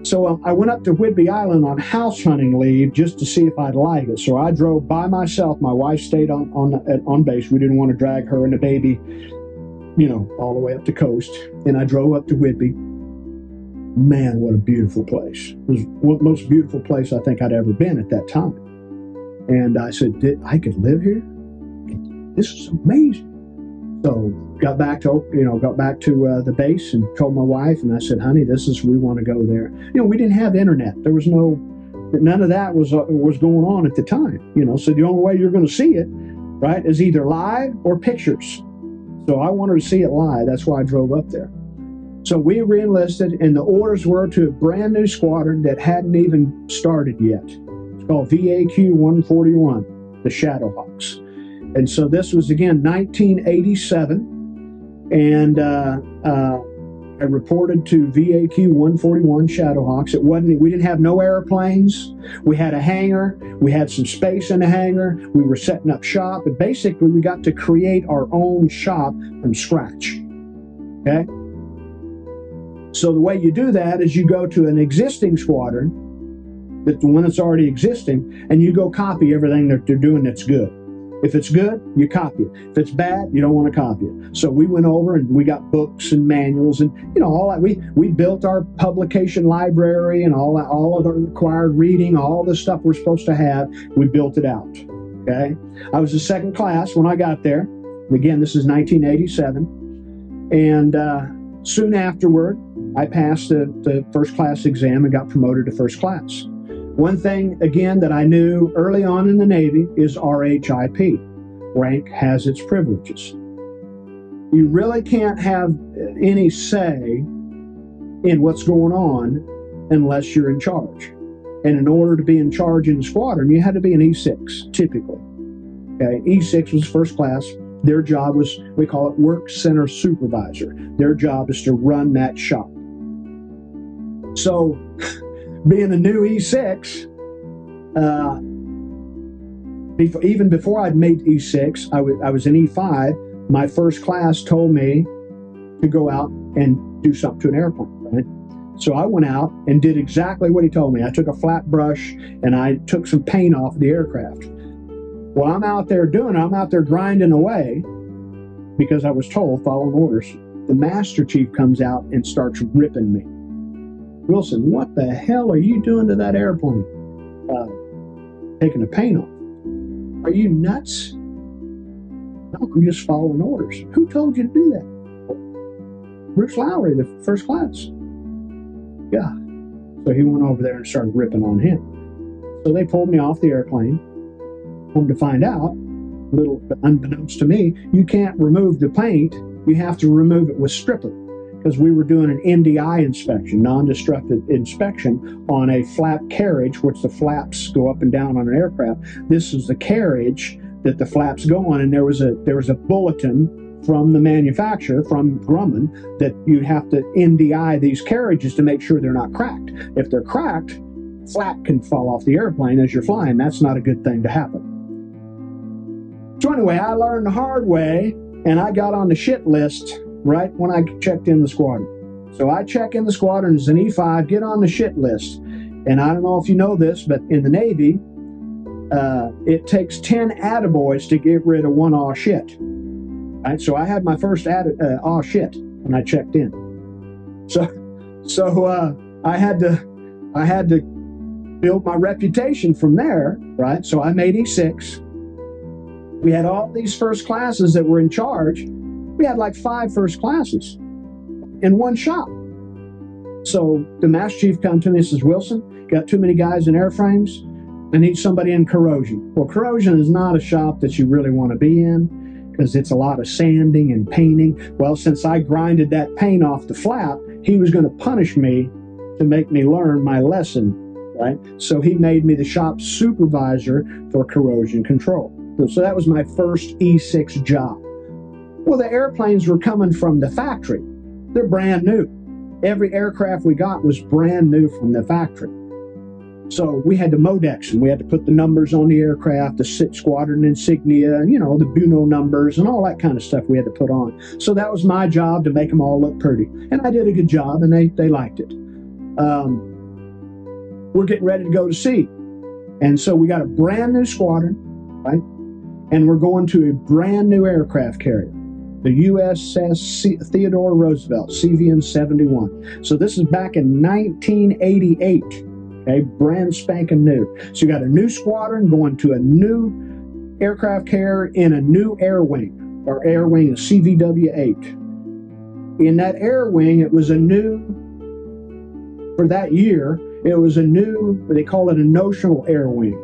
So I went up to Whidbey Island on house hunting leave just to see if I'd like it. So I drove by myself. My wife stayed on base. We didn't want to drag her and the baby, you know, all the way up the coast. And I drove up to Whidbey. Man, what a beautiful place. It was the most beautiful place I think I'd ever been at that time. And I said, I could live here? This is amazing. So got back to the base and told my wife, and I said, honey, we want to go there. You know, we didn't have internet. There was none of that was going on at the time. You know, so the only way you're going to see it, right, is either live or pictures. So I wanted to see it live. That's why I drove up there. So we re-enlisted, and the orders were to a brand new squadron that hadn't even started yet. It's called VAQ 141, the Shadowhawks. And so this was, again, 1987, and I reported to VAQ 141 Shadowhawks. We didn't have no airplanes. We had a hangar. We had some space in the hangar. We were setting up shop, and basically we got to create our own shop from scratch, okay? So the way you do that is you go to an existing squadron the one that's already existing, and you go copy everything that they're doing that's good. If it's good, you copy it. If it's bad, you don't want to copy it. So we went over and we got books and manuals and, you know, all that. We built our publication library and all that, all of our required reading, all the stuff we're supposed to have. We built it out. Okay. I was in second class when I got there. Again, this is 1987. And soon afterward, I passed the first class exam and got promoted to first class. One thing, again, that I knew early on in the Navy is RHIP. Rank has its privileges. You really can't have any say in what's going on unless you're in charge. And in order to be in charge in the squadron, you had to be an E6, typically. Okay, E6 was first class. Their job was, we call it work center supervisor. Their job is to run that shop. So, being a new E6, even before I'd made E6, I was in E5. My first class told me to go out and do something to an airplane, right? So I went out and did exactly what he told me. I took a flat brush and I took some paint off the aircraft. Well, I'm out there grinding away because I was told, following orders. The Master Chief comes out and starts ripping me. Wilson, what the hell are you doing to that airplane? Taking the paint off. Are you nuts? No, I'm just following orders. Who told you to do that? Bruce Lowry, the first class. Yeah. So he went over there and started ripping on him. So they pulled me off the airplane. Come to find out, a little unbeknownst to me, you can't remove the paint. You have to remove it with stripper. Because we were doing an NDI inspection, non-destructive inspection, on a flap carriage, which the flaps go up and down on an aircraft. This is the carriage that the flaps go on, and there was a bulletin from the manufacturer, from Grumman, that you have to NDI these carriages to make sure they're not cracked. If they're cracked, flap can fall off the airplane as you're flying. That's not a good thing to happen. So anyway, I learned the hard way, and I got on the shit list right when I checked in the squadron. So I check in the squadron as an E5, get on the shit list. And I don't know if you know this, but in the Navy, it takes 10 attaboys to get rid of one aw shit. Right? So I had my first aw shit when I checked in. So I had to build my reputation from there, right? So I made E6. We had all these first classes that were in charge. We had like 5 first classes in one shop. So the Master Chief come to me and says, Wilson, got too many guys in airframes. I need somebody in corrosion. Well, corrosion is not a shop that you really want to be in because it's a lot of sanding and painting. Well, since I grinded that paint off the flap, he was going to punish me to make me learn my lesson, right? So he made me the shop supervisor for corrosion control. So that was my first E6 job. Well, the airplanes were coming from the factory. They're brand new. Every aircraft we got was brand new from the factory. So we had to Modex them. We had to put the numbers on the aircraft, the squadron insignia, you know, the Buno numbers and all that kind of stuff we had to put on. So that was my job, to make them all look pretty. And I did a good job, and they liked it. We're getting ready to go to sea. And so we got a brand new squadron, right? And we're going to a brand new aircraft carrier, the USS Theodore Roosevelt, CVN-71. So this is back in 1988, okay, brand spanking new. So you got a new squadron going to a new aircraft carrier in a new air wing. Our air wing is CVW-8. In that air wing, it was a new, for that year, it was a new, they call it a notional air wing,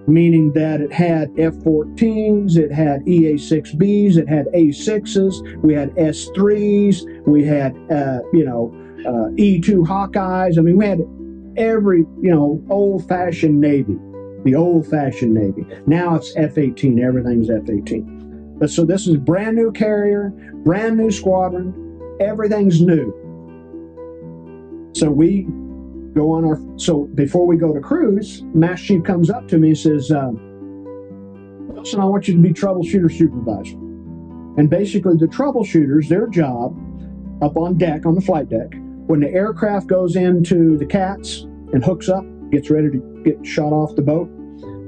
meaning that it had F-14s, it had EA-6Bs, it had A-6s, we had S-3s, we had, E-2 Hawkeyes. I mean, we had every, old-fashioned Navy, the old-fashioned Navy. Now it's F-18, everything's F-18. But so this is brand new carrier, brand new squadron, everything's new. So we go on so before we go to cruise, Master Chief comes up to me and says, Wilson, I want you to be troubleshooter supervisor. And basically the troubleshooters, their job up on deck, on the flight deck, when the aircraft goes into the CATs and hooks up, gets ready to get shot off the boat.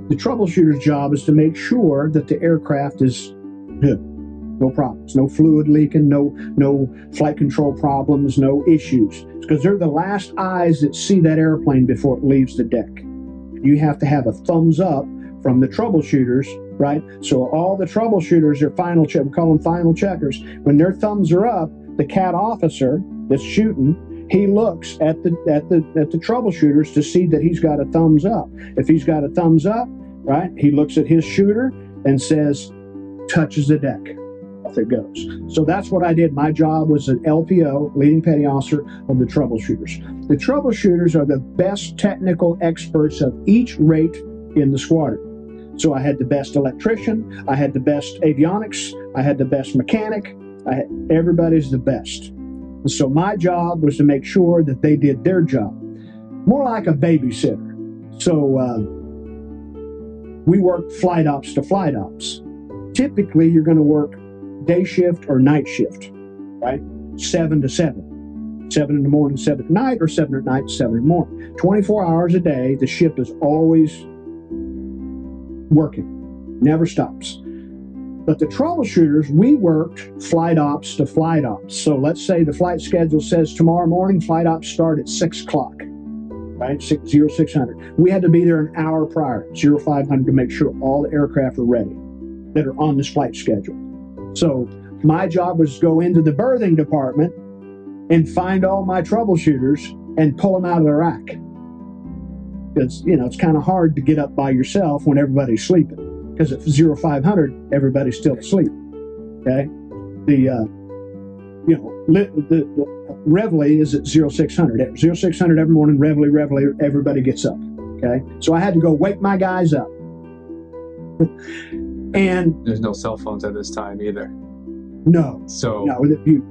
The troubleshooter's job is to make sure that the aircraft is good. No problems, no fluid leaking, no flight control problems, no issues. Because they're the last eyes that see that airplane before it leaves the deck. You have to have a thumbs up from the troubleshooters, right? So all the troubleshooters are final check. We call them final checkers. When their thumbs are up, the CAT officer that's shooting, he looks at the troubleshooters to see that he's got a thumbs up. If he's got a thumbs up, right, he looks at his shooter and says, touches the deck. Off it goes. So that's what I did. My job was an LPO, leading petty officer of the troubleshooters. The troubleshooters are the best technical experts of each rate in the squadron. So I had the best electrician, I had the best avionics, I had the best mechanic, everybody's the best. And so my job was to make sure that they did their job. More like a babysitter. So we worked flight ops to flight ops. Typically, you're going to work day shift or night shift, right? 7 to 7. 7 in the morning, 7 at night, or 7 at night, 7 in the morning. 24 hours a day, the ship is always working, never stops. But the troubleshooters, we worked flight ops to flight ops. So let's say the flight schedule says tomorrow morning, flight ops start at 6 o'clock, right? 0600. We had to be there an hour prior, 0500, to make sure all the aircraft are ready that are on this flight schedule. So my job was to go into the berthing department and find all my troubleshooters and pull them out of the rack. Because, you know, it's kind of hard to get up by yourself when everybody's sleeping. Because at 0500, everybody's still asleep. Okay? The reveille is at 0600. At 0600 every morning, reveille, everybody gets up. Okay? So I had to go wake my guys up. And there's no cell phones at this time either. No. So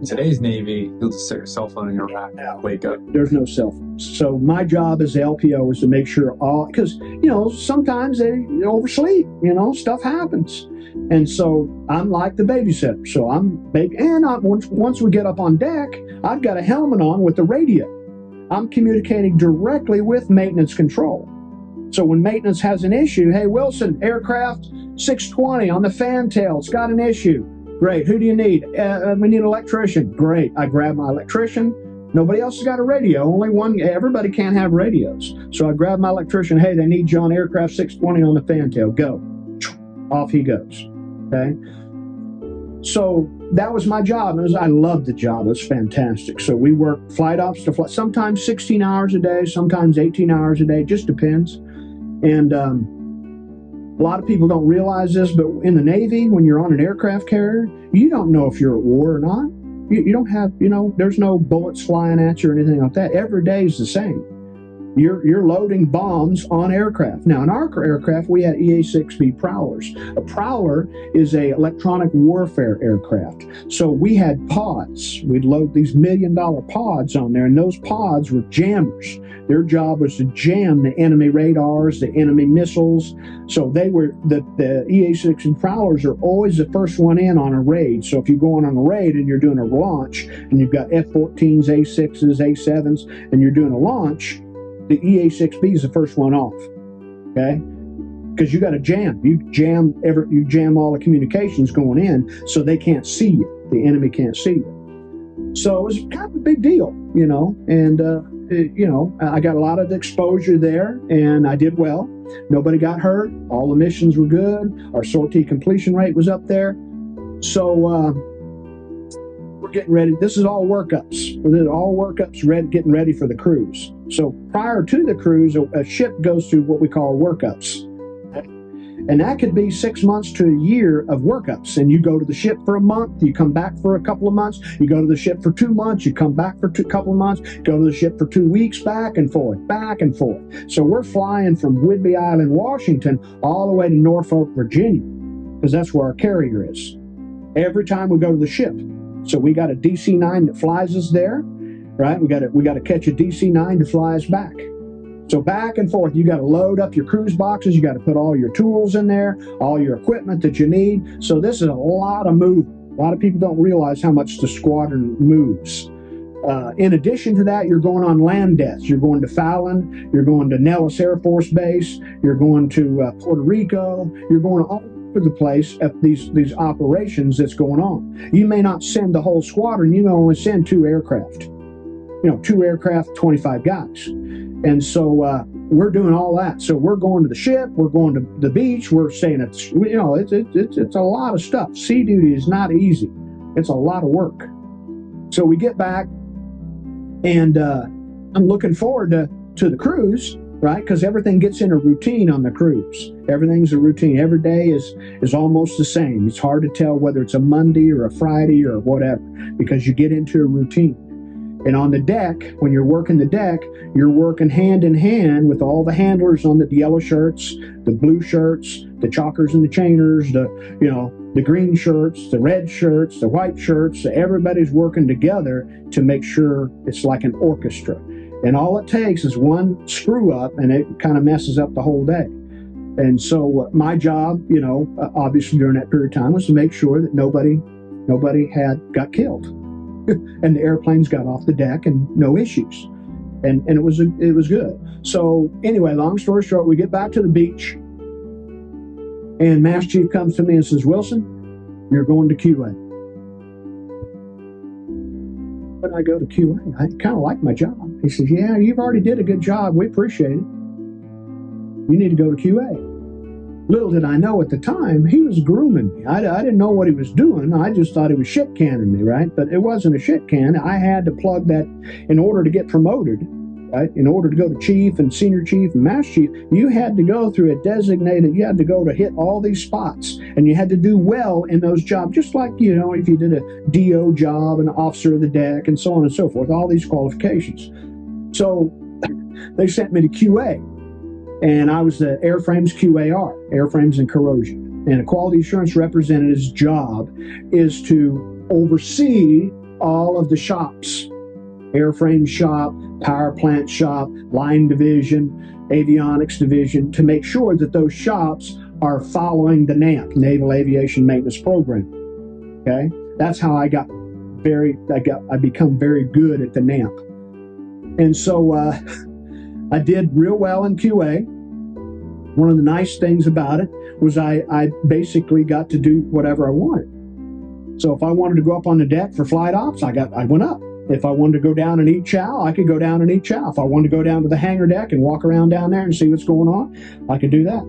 today's Navy, you'll just set your cell phone in your rack and wake up. There's no cell phones. So my job as LPO is to make sure all, because, you know, sometimes they oversleep, you know, stuff happens. And so I'm like the babysitter. So once we get up on deck, I've got a helmet on with the radio. I'm communicating directly with maintenance control. So when maintenance has an issue, hey, Wilson, aircraft 620 on the fantail, it's got an issue. Great. Who do you need? We need an electrician. Great. I grab my electrician. Nobody else has got a radio. Only one. Everybody can't have radios. So I grab my electrician. Hey, they need you on aircraft 620 on the fantail. Go. Off he goes. Okay. So that was my job. I loved the job. It was fantastic. So we worked flight ops to flight, sometimes 16 hours a day, sometimes 18 hours a day. It just depends. And a lot of people don't realize this, but in the Navy, when you're on an aircraft carrier, you don't know if you're at war or not. You don't have, you know, there's no bullets flying at you or anything like that. Every day is the same. You're loading bombs on aircraft. Now, in our aircraft, we had EA-6B prowlers. A prowler is a electronic warfare aircraft. So we had pods. We'd load these $1 million pods on there, and those pods were jammers. Their job was to jam the enemy radars, the enemy missiles. So they were the EA-6B prowlers are always the first one in on a raid. So if you're going on a raid and you're doing a launch, and you've got F-14s, A-6s, A-7s, and you're doing a launch, the EA-6B is the first one off, okay? Because you got to jam. You jam all the communications going in, so they can't see you. The enemy can't see you. So it was kind of a big deal, you know. And I got a lot of exposure there, and I did well. Nobody got hurt. All the missions were good. Our sortie completion rate was up there. So we're getting ready. This is all workups. We're doing all workups, getting ready for the cruise. So prior to the cruise, a ship goes through what we call workups. And that could be 6 months to a year of workups. And you go to the ship for a month, you come back for a couple of months, you go to the ship for 2 months, you come back for a couple of months, go to the ship for 2 weeks, back and forth, back and forth. So we're flying from Whidbey Island, Washington, all the way to Norfolk, Virginia, because that's where our carrier is. Every time we go to the ship. So we got a DC-9 that flies us there, right? We got to catch a DC-9 to fly us back. So back and forth, you got to load up your cruise boxes. You got to put all your tools in there, all your equipment that you need. So this is a lot of movement. A lot of people don't realize how much the squadron moves. In addition to that, you're going on land deaths. You're going to Fallon. You're going to Nellis Air Force Base. You're going to Puerto Rico. You're going all over the place at these operations that's going on. You may not send the whole squadron. You may only send 2 aircraft. 2 aircraft, 25 guys. And so we're doing all that. So we're going to the ship. We're going to the beach. We're saying it's a lot of stuff. Sea duty is not easy. It's a lot of work. So we get back, and I'm looking forward to the cruise, right? Because everything gets in a routine on the cruise. Everything's a routine. Every day is almost the same. It's hard to tell whether it's a Monday or a Friday or whatever, because you get into a routine. And on the deck, when you're working the deck, you're working hand in hand with all the handlers on the yellow shirts, the blue shirts, the chalkers and the chainers, the green shirts, the red shirts, the white shirts. Everybody's working together to make sure it's like an orchestra. And all it takes is one screw up, and it kind of messes up the whole day. And so my job, obviously during that period of time, was to make sure that nobody got killed. And the airplanes got off the deck and no issues. And it was good. So anyway, long story short, we get back to the beach, and Master Chief comes to me and says, "Wilson, you're going to QA." But I go to QA. I kind of like my job. He says, "Yeah, you've already did a good job. We appreciate it. You need to go to QA." Little did I know at the time, he was grooming me. I didn't know what he was doing. I just thought he was shit canning me, right? But it wasn't a shit can. I had to plug that in order to get promoted, right? In order to go to chief and senior chief and master chief, you had to go through you had to go to hit all these spots, and you had to do well in those jobs, just like, if you did a DO job, an officer of the deck, and so on and so forth, all these qualifications. So they sent me to QA. And I was the airframes QAR, airframes and corrosion. And a quality assurance representative's job is to oversee all of the shops, airframe shop, power plant shop, line division, avionics division, to make sure that those shops are following the NAMP, Naval Aviation Maintenance Program. Okay? That's how I become very good at the NAMP. And so I did real well in QA. One of the nice things about it was I basically got to do whatever I wanted. So if I wanted to go up on the deck for flight ops, I went up. If I wanted to go down and eat chow, I could go down and eat chow. If I wanted to go down to the hangar deck and walk around down there and see what's going on, I could do that.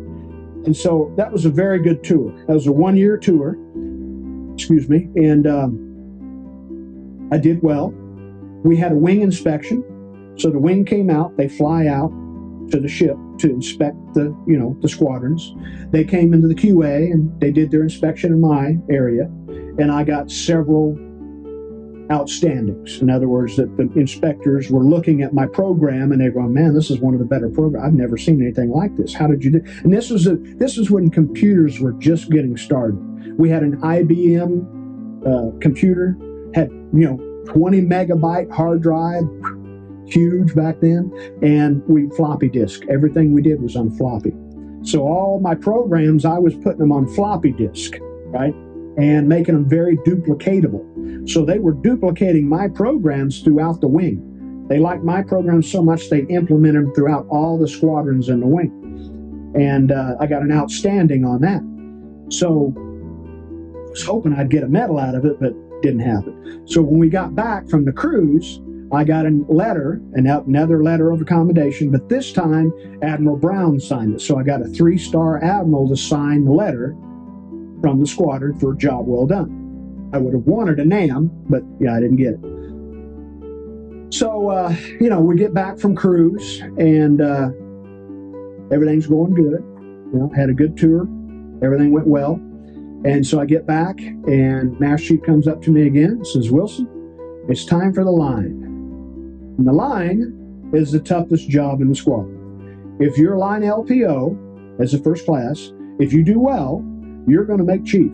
And so that was a very good tour. That was a 1-year tour, and I did well. We had a wing inspection. So the wing came out, they fly out to the ship to inspect the squadrons. They came into the QA and they did their inspection in my area, and I got several outstandings. In other words, that the inspectors were looking at my program and they were going, "Man, this is one of the better programs. I've never seen anything like this. How did you do?" And this was when computers were just getting started. We had an IBM computer, had 20 megabyte hard drive. Huge back then, and floppy disk. Everything we did was on floppy. So all my programs, I was putting them on floppy disk, right? And making them very duplicatable. So they were duplicating my programs throughout the wing. They liked my programs so much they implemented them throughout all the squadrons in the wing. And I got an outstanding on that. So I was hoping I'd get a medal out of it, but didn't happen. So when we got back from the cruise, I got a letter, another letter of accommodation, but this time Admiral Brown signed it. So I got a 3-star admiral to sign the letter from the squadron for a job well done. I would have wanted a NAM, but I didn't get it. So, we get back from cruise, and everything's going good. Had a good tour. Everything went well. And so I get back, and Master Chief comes up to me again and says, "Wilson, it's time for the line." And the line is the toughest job in the squadron. If you're line LPO as a first class, if you do well, you're going to make chief.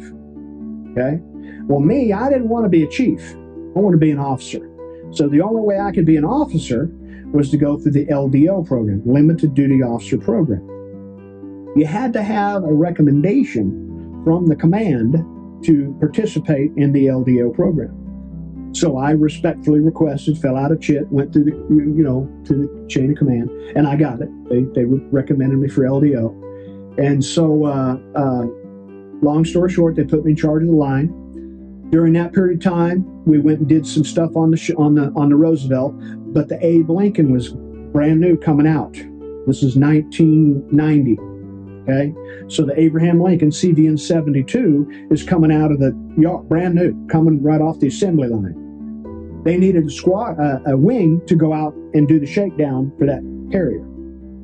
Okay? Well, me, I didn't want to be a chief. I want to be an officer. So the only way I could be an officer was to go through the LDO program, Limited Duty Officer Program. You had to have a recommendation from the command to participate in the LDO program. So I respectfully requested, fell out of chit, went through the, to the chain of command, and I got it. They recommended me for LDO. And so, long story short, they put me in charge of the line. During that period of time, we went and did some stuff on the Roosevelt, but the Abe Lincoln was brand new coming out. This is 1990. Okay, so the Abraham Lincoln CVN 72 is coming out of the yard, brand new, coming right off the assembly line. They needed a wing to go out and do the shakedown for that carrier.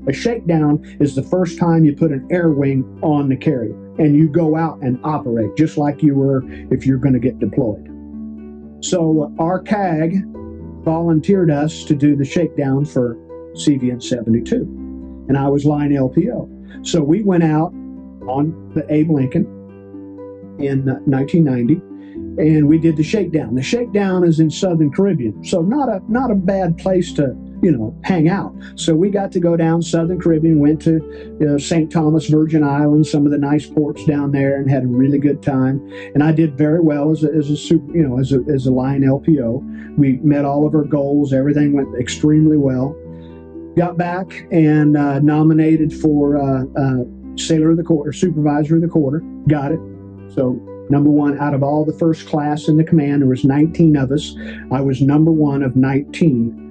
A shakedown is the first time you put an air wing on the carrier, and you go out and operate just like you were if you're going to get deployed. So our CAG volunteered us to do the shakedown for CVN 72, and I was line LPO. So we went out on the Abe Lincoln in 1990, and we did the shakedown. The shakedown is in Southern Caribbean, so not a bad place to hang out. So we got to go down Southern Caribbean, went to St. Thomas, Virgin Islands, some of the nice ports down there, and had a really good time. And I did very well as a line LPO. We met all of our goals. Everything went extremely well. Got back and nominated for Sailor of the Quarter, Supervisor of the Quarter. Got it. So number one out of all the first class in the command. There was 19 of us. I was number one of 19.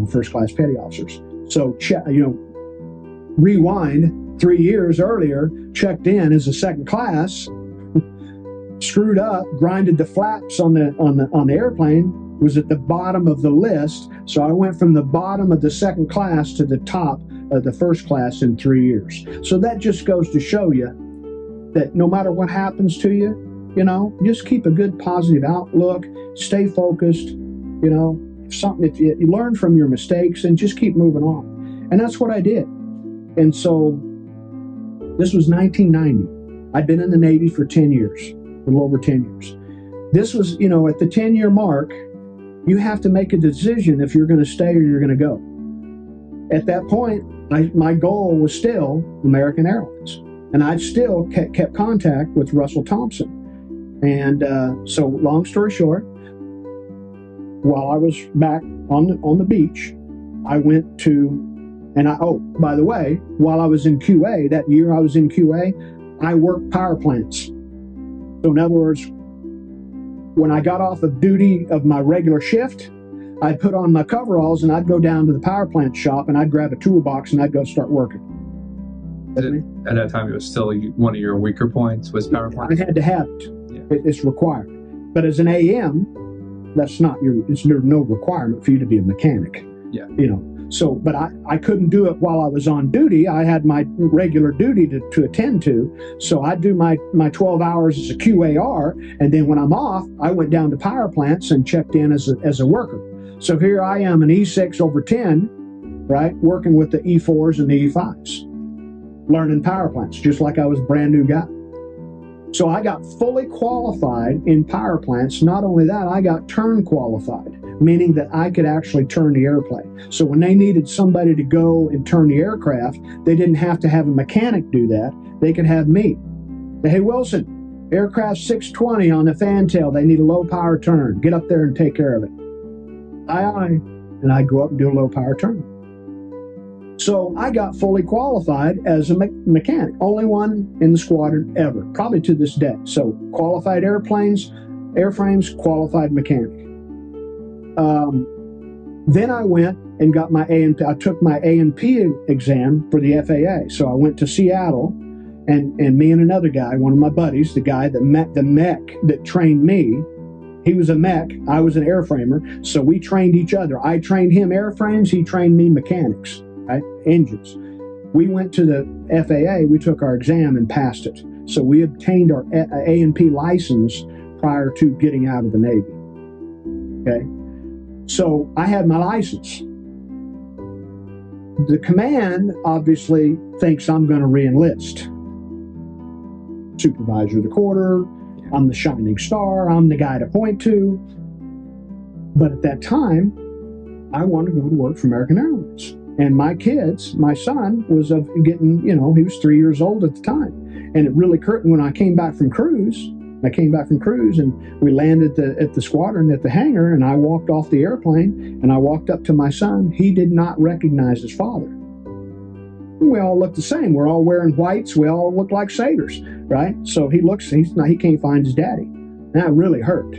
First class petty officers. So, rewind 3 years earlier, checked in as a second class, screwed up, grinded the flaps on the airplane, was at the bottom of the list. So I went from the bottom of the second class to the top of the first class in 3 years. So that just goes to show you that no matter what happens to you, just keep a good positive outlook, stay focused, if you learn from your mistakes and just keep moving on. And that's what I did. And so this was 1990. I'd been in the Navy for 10 years, a little over 10 years. This was, at the 10-year mark, you have to make a decision if you're going to stay or you're going to go. At that point, my goal was still American Airlines. And I still kept contact with Russell Thompson. And so long story short, while I was back on the beach, I went to, by the way, while I was in QA, that year I was in QA, I worked power plants. So in other words, when I got off of duty of my regular shift, I'd put on my coveralls and I'd go down to the power plant shop and I'd grab a toolbox and I'd go start working. At that time, it was still one of your weaker points was power plants? I had to have it. Yeah. It's required. But as an AM, there's no requirement for you to be a mechanic. Yeah. So, but I couldn't do it while I was on duty. I had my regular duty to attend to. So I'd do my 12 hours as a QAR, and then when I'm off, I went down to power plants and checked in as a worker. So here I am, an E6/10, right, working with the E4s and the E5s, learning power plants, just like I was a brand new guy. So I got fully qualified in power plants. Not only that, I got turn qualified, meaning that I could actually turn the airplane. So when they needed somebody to go and turn the aircraft, they didn't have to have a mechanic do that. They could have me. Hey, Wilson, aircraft 620 on the fantail. They need a low power turn. Get up there and take care of it. Aye, aye. And I'd go up and do a low power turn. So I got fully qualified as a mechanic, only one in the squadron ever, probably to this day. So qualified airframes, qualified mechanic. Then I went and got my A&P. I took my A&P exam for the FAA. So I went to Seattle, and me and another guy, one of my buddies, the guy that met the mech that trained me, he was a mech, I was an airframer, so we trained each other. I trained him airframes, he trained me mechanics. Right? Engines. We went to the FAA, we took our exam and passed it. So we obtained our A&P license prior to getting out of the Navy. Okay? So I had my license. The command obviously thinks I'm going to re-enlist. Supervisor of the quarter, I'm the shining star, I'm the guy to point to. But at that time, I wanted to go to work for American Airlines. And my son was getting, he was 3 years old at the time. And it really hurt when I came back from cruise, I came back from cruise, and we landed at the squadron at the hangar, and I walked off the airplane, and I walked up to my son. He did not recognize his father. We all look the same. We're all wearing whites. We all look like sailors, right? So he can't find his daddy. That really hurt.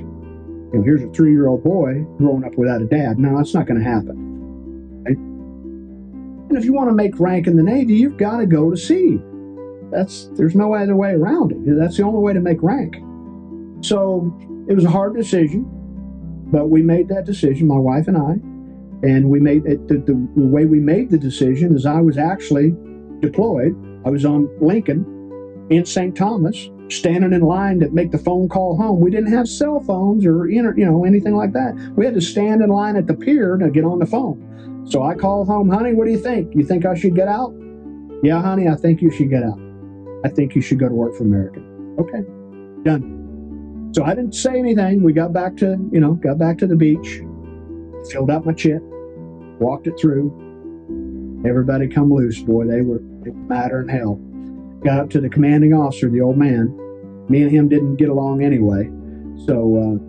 Here's a 3-year-old boy growing up without a dad. No, that's not going to happen. Right? And if you want to make rank in the Navy, you've got to go to sea. There's no other way around it. That's the only way to make rank. So it was a hard decision, but we made that decision, my wife and I. And we made it. The way we made the decision is I was actually deployed. I was on Lincoln in St. Thomas, standing in line to make the phone call home. We didn't have cell phones or anything like that. We had to stand in line at the pier to get on the phone. So I called home, honey, what do you think? You think I should get out? Yeah, honey, I think you should get out. I think you should go to work for American. Okay, done. So I didn't say anything. We got back to the beach, filled out my chit, walked it through. Everybody come loose, boy. They were madder than hell. Got up to the commanding officer, the old man. Me and him didn't get along anyway. So,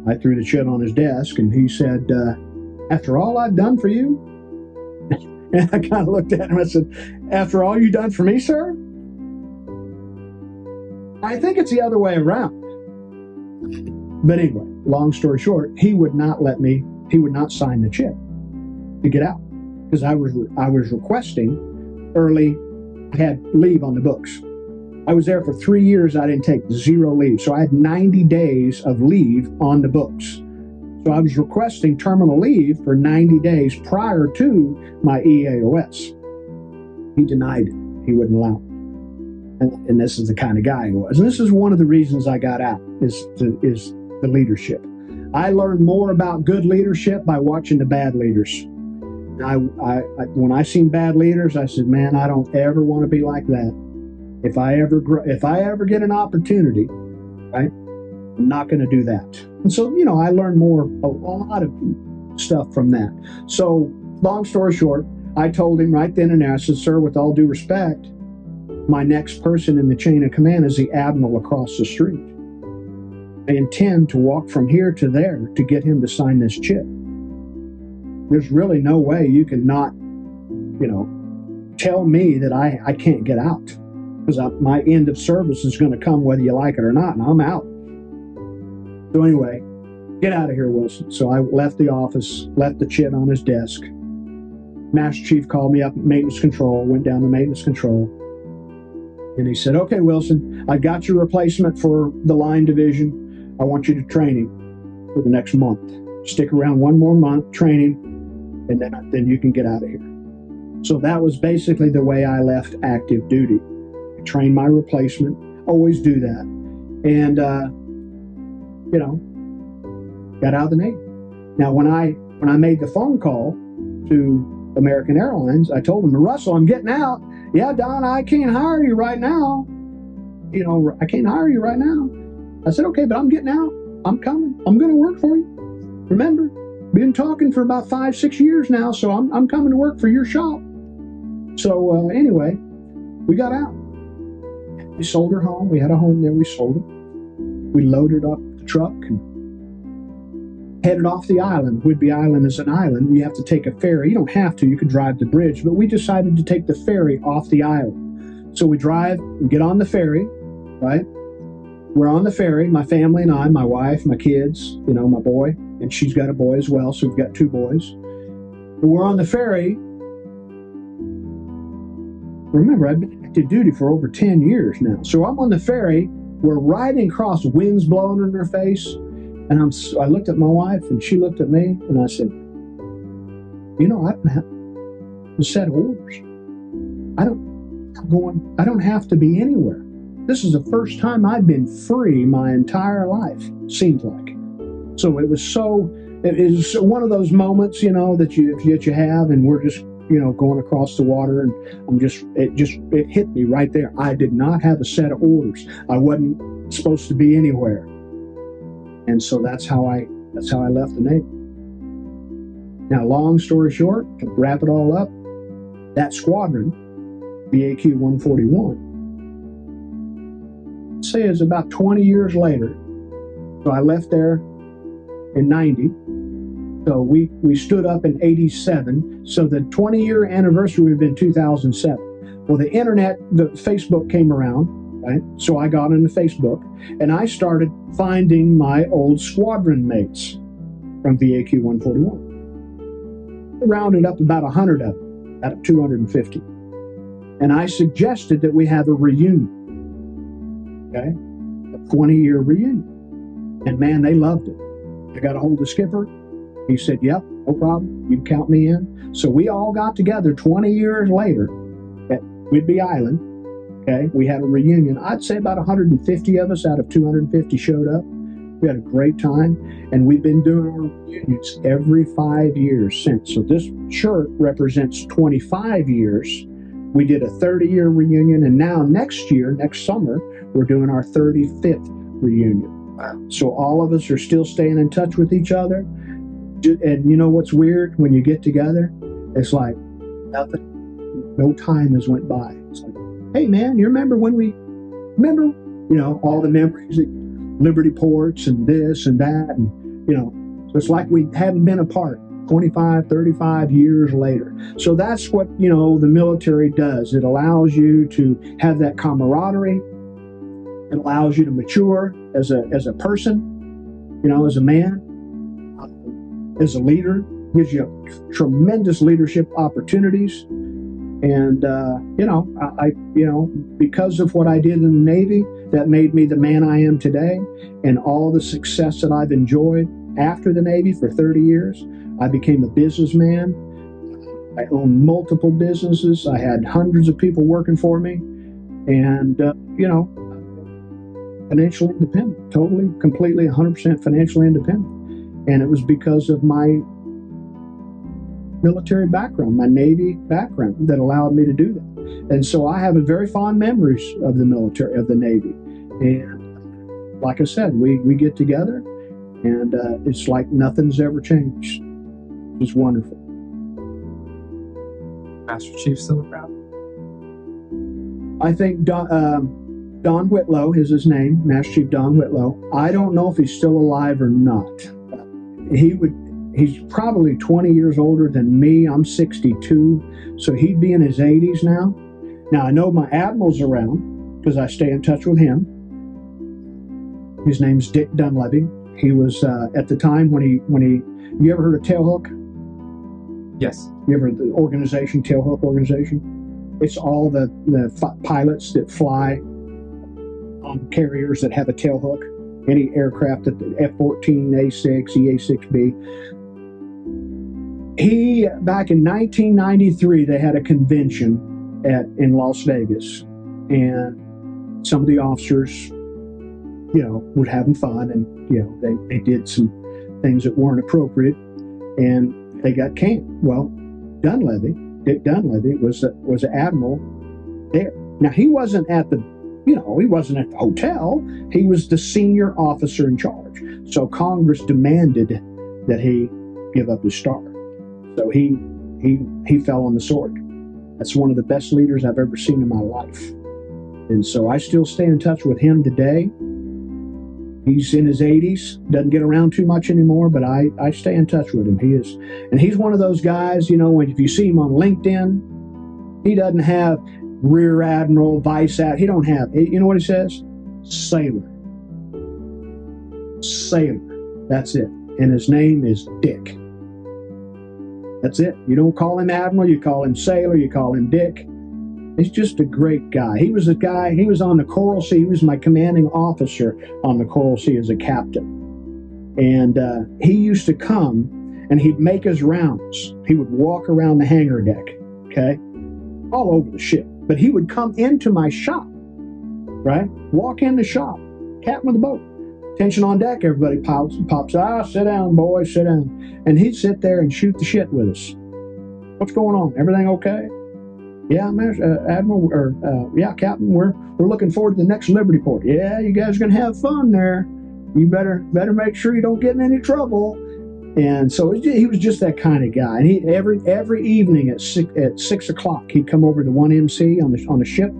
I threw the chit on his desk, and he said, after all I've done for you? And I kind of looked at him and said, after all you've done for me, sir? I think it's the other way around. But anyway, long story short, he would not sign the chit to get out, because I was requesting early. I had leave on the books. I was there for 3 years. I didn't take 0 leave. So I had 90 days of leave on the books. So I was requesting terminal leave for 90 days prior to my EAOS. He denied it. He wouldn't allow it. And this is the kind of guy he was. And this is one of the reasons I got out, is the leadership. I learned more about good leadership by watching the bad leaders. When I seen bad leaders, I said, man, I don't ever want to be like that. If I ever get an opportunity, right, I'm not going to do that. And so, I learned a lot of stuff from that. So long story short, I told him right then and there, I said, sir, with all due respect, my next person in the chain of command is the admiral across the street. I intend to walk from here to there to get him to sign this chit. There's really no way you can not, tell me that I can't get out, because my end of service is going to come whether you like it or not, and I'm out. So anyway, get out of here, Wilson. So I left the office, left the chit on his desk. Master Chief called me up at maintenance control, went down to maintenance control, and he said, okay, Wilson, I got your replacement for the line division. I want you to train him for the next month. Stick around 1 more month, train him, and then you can get out of here. So that was basically the way I left active duty. I trained my replacement, always do that. And, got out of the Navy. Now, when I made the phone call to American Airlines, I told them, Russell, I'm getting out. Yeah, Don, I can't hire you right now. I can't hire you right now. I said, okay, but I'm getting out. I'm coming. I'm going to work for you. Remember, been talking for about 5-6 years now, so I'm coming to work for your shop. So anyway, we got out. We sold her home. We had a home there. We sold it. We loaded up the truck and headed off the island. Whidbey Island is an island. You have to take a ferry. You don't have to. You could drive the bridge. But we decided to take the ferry off the island. So we drive and get on the ferry, right? We're on the ferry, my family and I, my wife, my kids, my boy, and she's got a boy as well, so we've got 2 boys. But we're on the ferry. Remember, I've been active duty for over 10 years now. So I'm on the ferry, we're riding across, wind's blowing in her face, and I looked at my wife, and she looked at me, and I said, I don't have a set of orders. I don't have to be anywhere. This is the first time I've been free my entire life, seems like. So it was one of those moments, that you have, and we're just, going across the water, and it hit me right there. I did not have a set of orders. I wasn't supposed to be anywhere. And so that's how I left the Navy. Now, long story short, to wrap it all up, that squadron, BAQ 141, say it's about 20 years later. So I left there in 90. So we stood up in 87. So the 20-year anniversary would have been 2007. Well, the internet, the Facebook came around, right? So I got into Facebook, and I started finding my old squadron mates from VAQ 141. I rounded up about 100 of them out of 250. And I suggested that we have a reunion, okay? A 20-year reunion. And man, they loved it. I got a hold of the skipper. He said, yep, no problem. You can count me in. So we all got together 20 years later at Whidbey Island. Okay, we had a reunion. I'd say about 150 of us out of 250 showed up. We had a great time. And we've been doing our reunions every 5 years since. So this shirt represents 25 years. We did a 30-year reunion. And now next year, next summer, we're doing our 35th reunion. So all of us are still staying in touch with each other. And you know what's weird? When you get together, it's like nothing, no time has went by. It's like, hey man, you remember when all the memories, Liberty Ports and this and that, and so it's like we hadn't been apart 25, 35 years later. So that's what, the military does. It allows you to have that camaraderie. It allows you to mature as a person, as a man, as a leader. Gives you tremendous leadership opportunities. And, because of what I did in the Navy, that made me the man I am today. And all the success that I've enjoyed after the Navy for 30 years, I became a businessman. I owned multiple businesses. I had hundreds of people working for me. And, financially independent, totally, completely, 100% financially independent. And it was because of my military background, my Navy background, that allowed me to do that. And so I have a very fond memories of the military, of the Navy. And like I said, we get together, and it's like nothing's ever changed. It's wonderful. Master Chief still around? I think Don Whitlow is his name, Master Chief Don Whitlow. I don't know if he's still alive or not. He's probably 20 years older than me. I'm 62, so he'd be in his 80s now. Now, I know my admiral's around because I stay in touch with him. His name's Dick Dunleavy. He was, at the time when he, you ever heard of Tailhook? Yes. You ever heard of the organization, Tailhook organization? It's all the pilots that fly on carriers that have a tailhook. Any aircraft that the F-14, A-6, EA-6B. Back in 1993, they had a convention in Las Vegas, and some of the officers, were having fun, and they did some things that weren't appropriate, and they got canned. Well, Dick Dunleavy was an admiral there. Now he wasn't at the hotel. He was the senior officer in charge. So Congress demanded that he give up his star. So he fell on the sword. That's one of the best leaders I've ever seen in my life. And so I still stay in touch with him today. He's in his 80s, doesn't get around too much anymore, but I stay in touch with him. He's one of those guys, if you see him on LinkedIn, he doesn't have Rear Admiral, Vice Admiral. He don't have, you know what he says? Sailor. That's it. And his name is Dick. That's it. You don't call him Admiral, you call him Sailor, you call him Dick. He's just a great guy. He was on the Coral Sea. He was my commanding officer on the Coral Sea as a captain. And he used to come and he'd make his rounds. He would walk around the hangar deck, okay? All over the ship. But he would come into my shop, right? Walk in the shop, captain of the boat. Attention on deck, everybody pops out. Sit down, boys, sit down. And he'd sit there and shoot the shit with us. What's going on? Everything okay? Yeah, Admiral, yeah, Captain, we're looking forward to the next Liberty Port. Yeah, you guys are going to have fun there. You better make sure you don't get in any trouble. And so he was just that kind of guy. And he every evening at 6 o'clock, he'd come over to 1MC on the ship,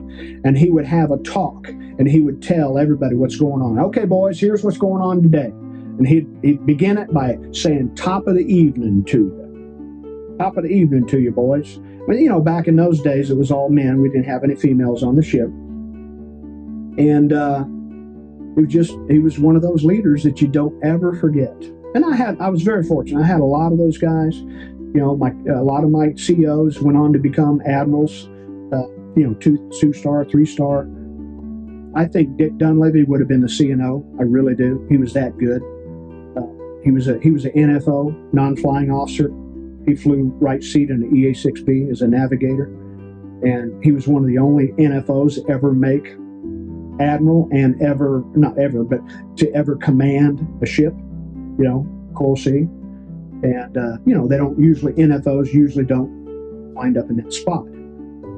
and he would have a talk, and he would tell everybody what's going on. Okay, boys, here's what's going on today. And he'd begin it by saying, top of the evening to you. Top of the evening to you, boys. But, you know, back in those days, it was all men. We didn't have any females on the ship. And he was one of those leaders that you don't ever forget. And I was very fortunate. I had a lot of those guys. You know, a lot of my CEOs went on to become admirals, you know, 2-star, 3-star. I think Dick Dunleavy would have been the CNO. I really do. He was that good. He was an NFO, non-flying officer. He flew right seat in the EA-6B as a navigator. And he was one of the only NFOs to ever make admiral and to ever command a ship, you know, Coral Sea. And, you know, NFOs usually don't wind up in that spot.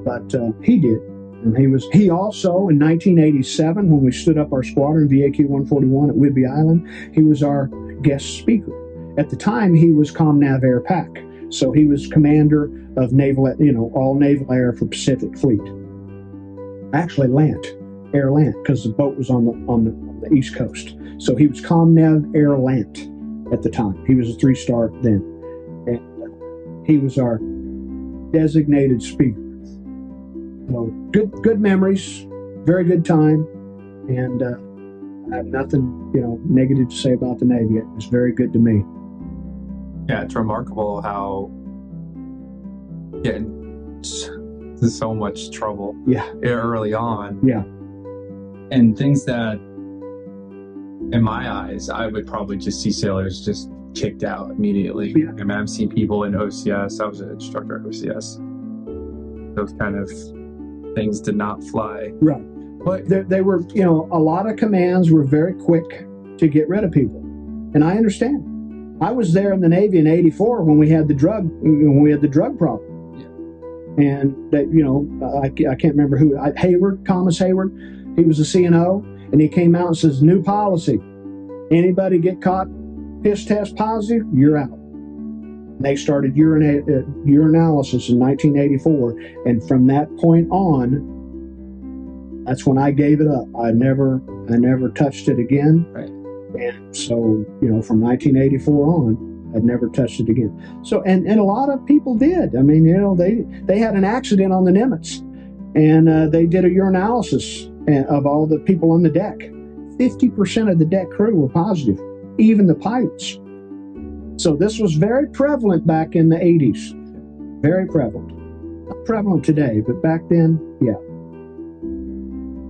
But he did. And he also, in 1987, when we stood up our squadron, VAQ-141 at Whidbey Island, he was our guest speaker. At the time, he was ComNav Air Pac. So he was commander of naval, you know, all naval air for Pacific Fleet. Actually, Air Land, because the boat was on the East Coast. So he was ComNav Air Land at the time. He was a 3-star then. And he was our designated speaker. So good memories, very good time, and I have nothing, you know, negative to say about the Navy. It was very good to me. Yeah, it's remarkable how getting so much trouble early on. Yeah. And things that, in my eyes, I would probably just see sailors just kicked out immediately. Yeah. I mean, I've seen people in OCS. I was an instructor at OCS. Those kind of things did not fly. Right. But they were, you know, a lot of commands were very quick to get rid of people. And I understand. I was there in the Navy in '84 when we had the drug problem. Yeah. And that, you know, I can't remember who, Thomas Hayward, he was a CNO, and he came out and says, new policy. Anybody get caught piss test positive, you're out. And they started urinalysis in 1984, and from that point on, that's when I gave it up. I never touched it again. Right. And so, you know, from 1984 on, I'd never touched it again. So, and a lot of people did. I mean, you know, they had an accident on the Nimitz, and they did a urinalysis of all the people on the deck. 50% of the deck crew were positive, even the pilots. So this was very prevalent back in the 80s. Very prevalent. Not prevalent today, but back then, yeah.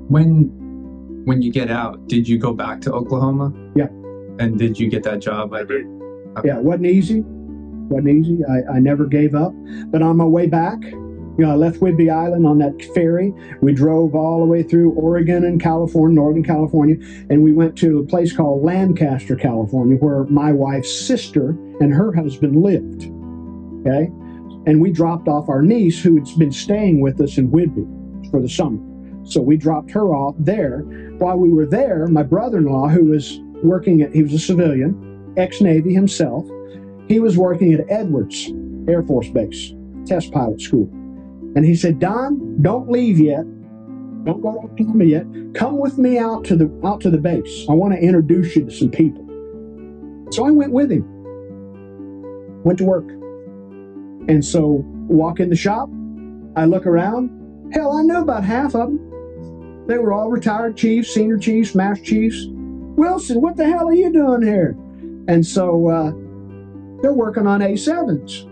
When you get out, did you go back to Oklahoma? Yeah. And did you get that job? Okay. Yeah, it wasn't easy. I never gave up. But on my way back, you know, I left Whidbey Island on that ferry. We drove all the way through Oregon and California, Northern California, and we went to a place called Lancaster, California, where my wife's sister and her husband lived. Okay? And we dropped off our niece, who had been staying with us in Whidbey for the summer. So we dropped her off there. While we were there, my brother-in-law, who was he was a civilian, ex-Navy himself, he was working at Edwards Air Force Base, test pilot school. And he said, Don, don't leave yet. Don't go to Oklahoma yet. Come with me out to the base. I want to introduce you to some people. So I went with him. Went to work. And so walk in the shop. I look around. Hell, I know about half of them. They were all retired chiefs, senior chiefs, master chiefs. Wilson, what the hell are you doing here? And so they're working on A7s.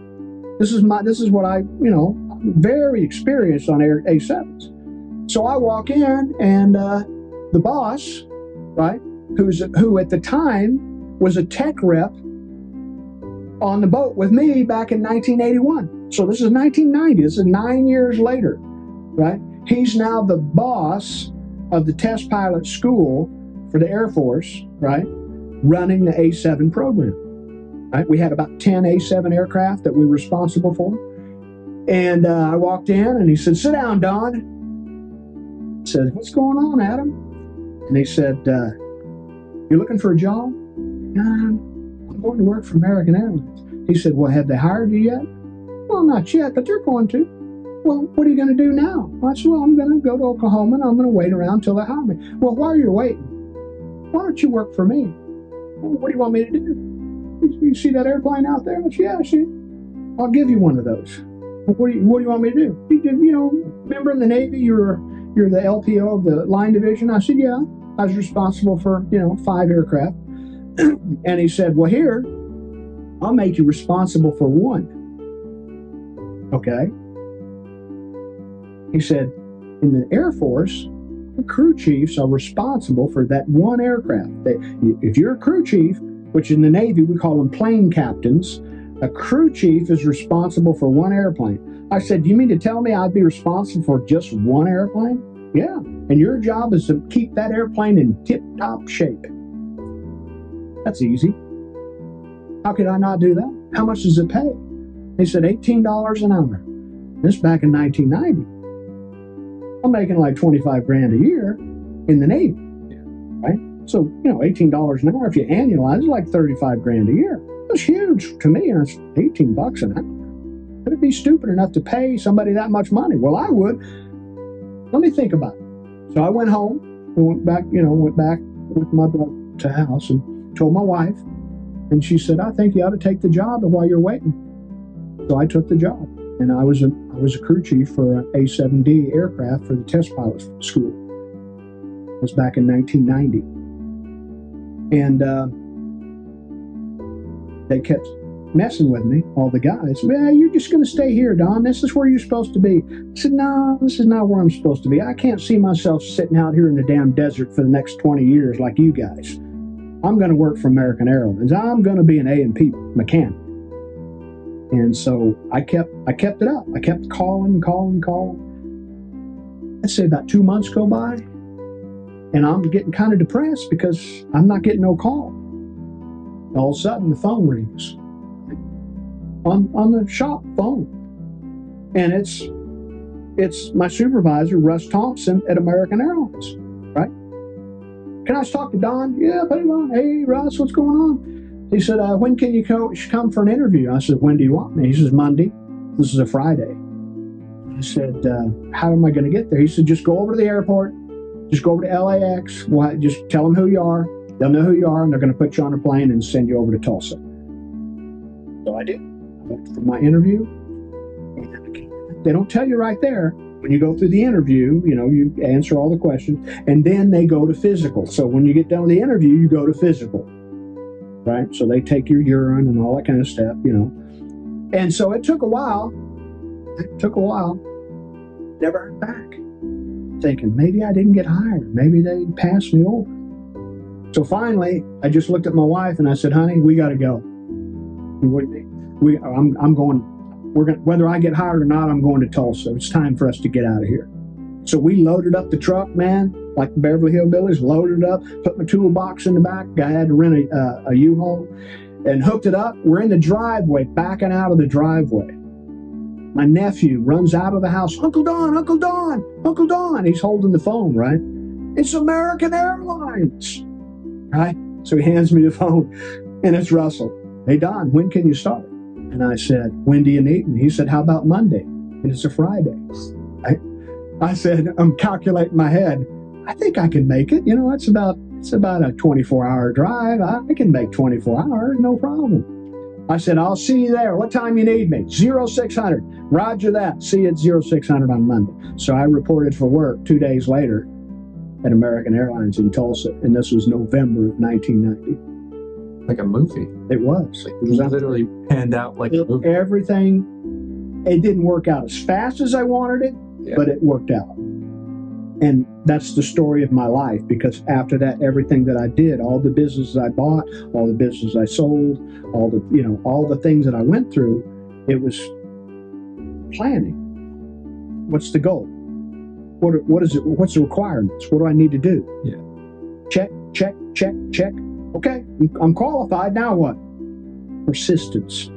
This is what I, you know, I'm very experienced on A7s. So I walk in, and the boss, right, who at the time was a tech rep on the boat with me back in 1981. So this is 1990. This is 9 years later, right? He's now the boss of the test pilot school for the Air Force, right, running the A7 program. Right? We had about 10 A7 aircraft that we were responsible for. And I walked in, and he said, sit down, Don. I said, what's going on, Adam? And he said, you looking for a job? I'm I'm going to work for American Airlines. He said, well, have they hired you yet? Well, not yet, but they're going to. Well, what are you going to do now? I said, well, I'm going to go to Oklahoma and I'm going to wait around till they hire me. Well, while you're waiting, why don't you work for me? Well, what do you want me to do? You see that airplane out there? I said, yeah, I see it. I'll give you one of those. What do you want me to do? He did, remember in the Navy, you're the LPO of the line division? I said, yeah. I was responsible for, 5 aircraft. And he said, well, here, I'll make you responsible for 1. Okay. He said, in the Air Force, the crew chiefs are responsible for that 1 aircraft. If you're a crew chief, which in the Navy we call them plane captains, a crew chief is responsible for 1 airplane. I said, do you mean to tell me I'd be responsible for just 1 airplane? Yeah. And your job is to keep that airplane in tip-top shape. That's easy. How could I not do that? How much does it pay? He said $18 an hour. This back in 1990. I'm making like 25 grand a year in the Navy, right? So, $18 an hour, if you annualize, it's like 35 grand a year. That's huge to me. That's $18 an hour. Could it be stupid enough to pay somebody that much money? Well, I would. Let me think about it. So I went home, went back with my brother to the house and told my wife, and she said, I think you ought to take the job while you're waiting. So I took the job. And I was a crew chief for an A-7D aircraft for the test pilot school. It was back in 1990. And they kept messing with me, all the guys. Well, you're just going to stay here, Don. This is where you're supposed to be. I said, no, this is not where I'm supposed to be. I can't see myself sitting out here in the damn desert for the next 20 years like you guys. I'm going to work for American Airlines. I'm going to be an A&P mechanic. And so I kept it up. I kept calling. I'd say about 2 months go by, and I'm getting kind of depressed because I'm not getting no call. All of a sudden, the phone rings on the shop phone, and it's my supervisor, Russ Thompson at American Airlines. Right? Can I talk to Don? Yeah, put him on. Hey, Russ, what's going on? He said, when can you come for an interview? I said, when do you want me? He says, Monday. This is a Friday. I said, how am I going to get there? He said, just go over to the airport. Just go over to LAX. Just tell them who you are. They'll know who you are, and they're going to put you on a plane and send you over to Tulsa. So I did. I went for my interview. And they don't tell you right there. When you go through the interview, you answer all the questions, and then they go to physical. So when you get done with the interview, you go to physical. Right? So they take your urine and all that kind of stuff, And so it took a while. Never heard back. Thinking, maybe I didn't get hired. Maybe they passed me over. So finally, I just looked at my wife and I said, honey, we got to go. What do you mean? I'm going, whether I get hired or not, I'm going to Tulsa. It's time for us to get out of here. So we loaded up the truck, man, like the Beverly Hillbillies, loaded it up, put my toolbox in the back. I had to rent a U-Haul and hooked it up. We're in the driveway, backing out of the driveway. My nephew runs out of the house. Uncle Don, Uncle Don, Uncle Don. He's holding the phone, right? It's American Airlines, right? So he hands me the phone, and it's Russell. Hey, Don, when can you start? And I said, when do you need me? He said, how about Monday? And it's a Friday. I said, I'm calculating my head. I think I can make it. It's about a 24-hour drive. I can make 24 hours, no problem. I said, I'll see you there. What time you need me? 0600. Roger that. See you at 0600 on Monday. So I reported for work 2 days later at American Airlines in Tulsa, and this was November of 1990. Like a movie. It was. It was literally panned out like a movie. Everything. It didn't work out as fast as I wanted it, but it worked out. And that's the story of my life, because after that, everything that I did, all the businesses I bought, all the businesses I sold, all the things that I went through, it was planning. What's the goal? What is it? What's the requirements? What do I need to do? Yeah. Check. Okay, I'm qualified. Now what? Persistence.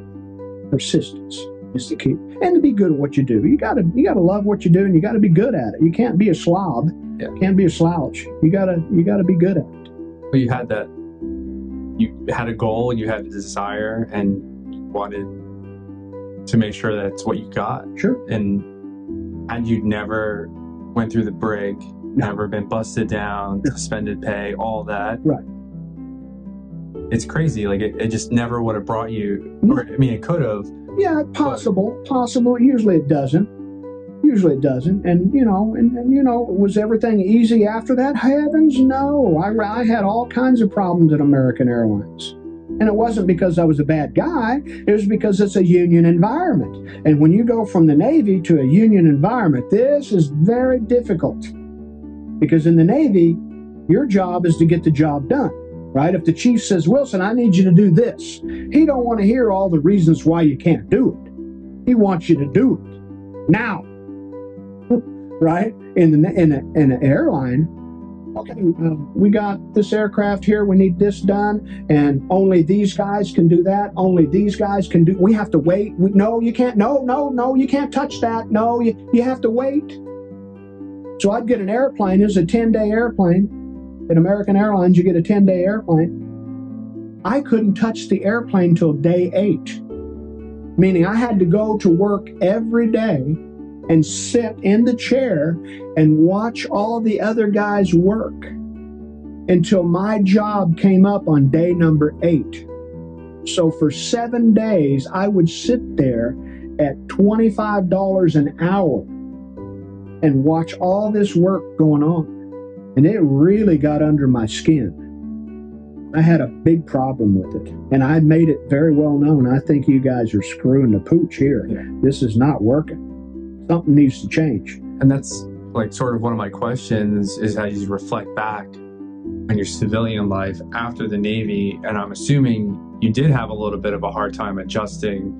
Persistence is the key. And to be good at what you do. You gotta love what you do, and you gotta be good at it. You can't be a slob. Yeah. You can't be a slouch. You gotta be good at it. Well, you had that you had a goal, you had a desire, and you wanted to make sure that's what you got. Sure. And had you never went through the brig, never been busted down, suspended pay, all that. Right. It's crazy. Like it just never would have brought you, or I mean, it could have. Yeah, possible. Usually it doesn't. And was everything easy after that? Heavens no. I had all kinds of problems at American Airlines. And it wasn't because I was a bad guy. It was because it's a union environment. And when you go from the Navy to a union environment, this is very difficult. Because in the Navy, your job is to get the job done, right? If the chief says, Wilson, I need you to do this, he don't want to hear all the reasons why you can't do it. He wants you to do it now, right? In an airline, okay, we got this aircraft here, we need this done, and only these guys can do that, only these guys can do, we have to wait, no, you can't, no, you can't touch that, no, you have to wait. So I'd get an airplane, it's a 10-day airplane. At American Airlines, you get a 10-day airplane. I couldn't touch the airplane till day 8, meaning I had to go to work every day and sit in the chair and watch all the other guys work until my job came up on day number 8. So for 7 days, I would sit there at $25 an hour and watch all this work going on. And it really got under my skin. I had a big problem with it. And I made it very well known. I think you guys are screwing the pooch here. Yeah. This is not working. Something needs to change. And that's like sort of one of my questions is how you reflect back on your civilian life after the Navy. And I'm assuming you did have a little bit of a hard time adjusting,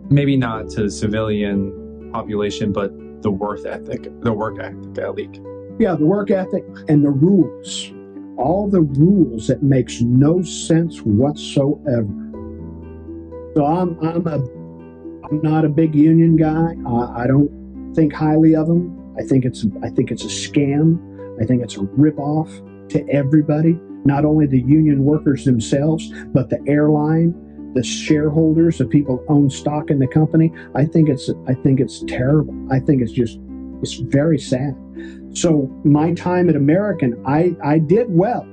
maybe not to the civilian population, but the work ethic at least. Yeah, the work ethic and the rules. All the rules that makes no sense whatsoever. So I'm not a big union guy. I don't think highly of them. I think it's a scam. I think it's a ripoff to everybody, not only the union workers themselves, but the airline, the shareholders, the people who own stock in the company. I think it's terrible. I think it's very sad. So my time at American, I did well.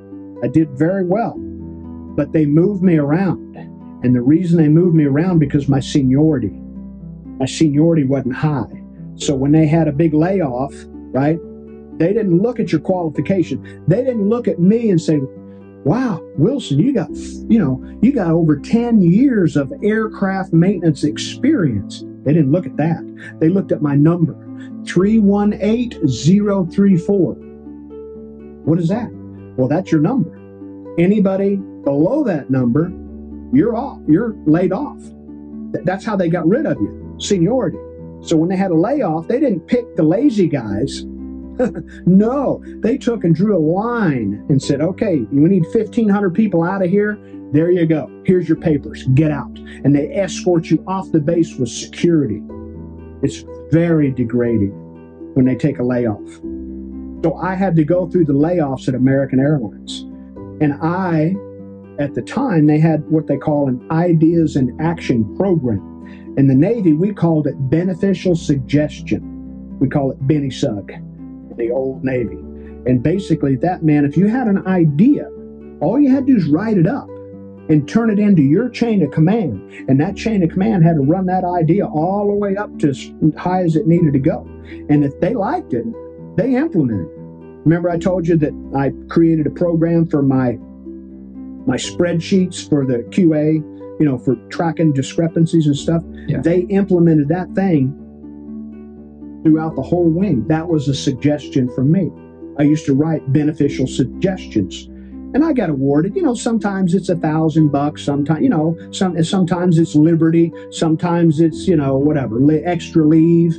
I did very well. But they moved me around. And the reason they moved me around because my seniority wasn't high. So when they had a big layoff, right, they didn't look at your qualification. They didn't look at me and say, wow, Wilson, you got over 10 years of aircraft maintenance experience. They didn't look at that. They looked at my number, 318034. What is that? Well, that's your number. Anybody below that number, you're off. You're laid off. That's how they got rid of you, seniority. So when they had a layoff, they didn't pick the lazy guys. No, they took and drew a line and said, okay, we need 1,500 people out of here. There you go. Here's your papers. Get out. And they escort you off the base with security. It's very degrading when they take a layoff. So I had to go through the layoffs at American Airlines. And at the time, they had what they call an Ideas and Action program. In the Navy, we called it beneficial suggestion. We call it Benny Sug. The old Navy. And basically that meant if you had an idea, all you had to do is write it up and turn it into your chain of command. And that chain of command had to run that idea all the way up to as high as it needed to go. And if they liked it, they implemented it. Remember I told you that I created a program for my spreadsheets for the QA, for tracking discrepancies and stuff. Yeah. They implemented that thing throughout the whole wing. That was a suggestion from me. I used to write beneficial suggestions, and I got awarded. Sometimes it's $1,000. Sometimes it's liberty. Sometimes it's whatever, extra leave.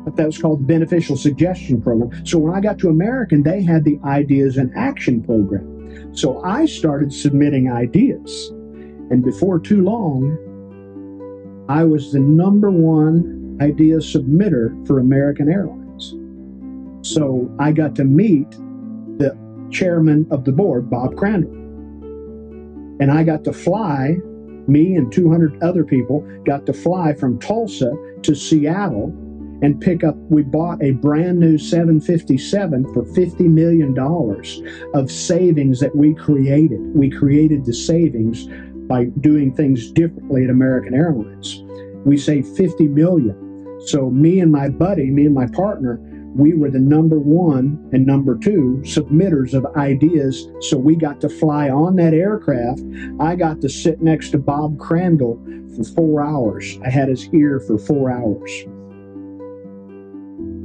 But that was called the beneficial suggestion program. So when I got to American, they had the Ideas and Action program. So I started submitting ideas, and before too long, I was the #1 idea submitter for American Airlines. So I got to meet the chairman of the board, Bob Crandall. And I got to fly, me and 200 other people got to fly from Tulsa to Seattle and pick up, we bought a brand new 757 for $50 million of savings that we created. We created the savings by doing things differently at American Airlines. We saved $50 million. So me and my partner, we were the number one and number two submitters of ideas. So we got to fly on that aircraft. I got to sit next to Bob Crandall for 4 hours. I had his ear for 4 hours.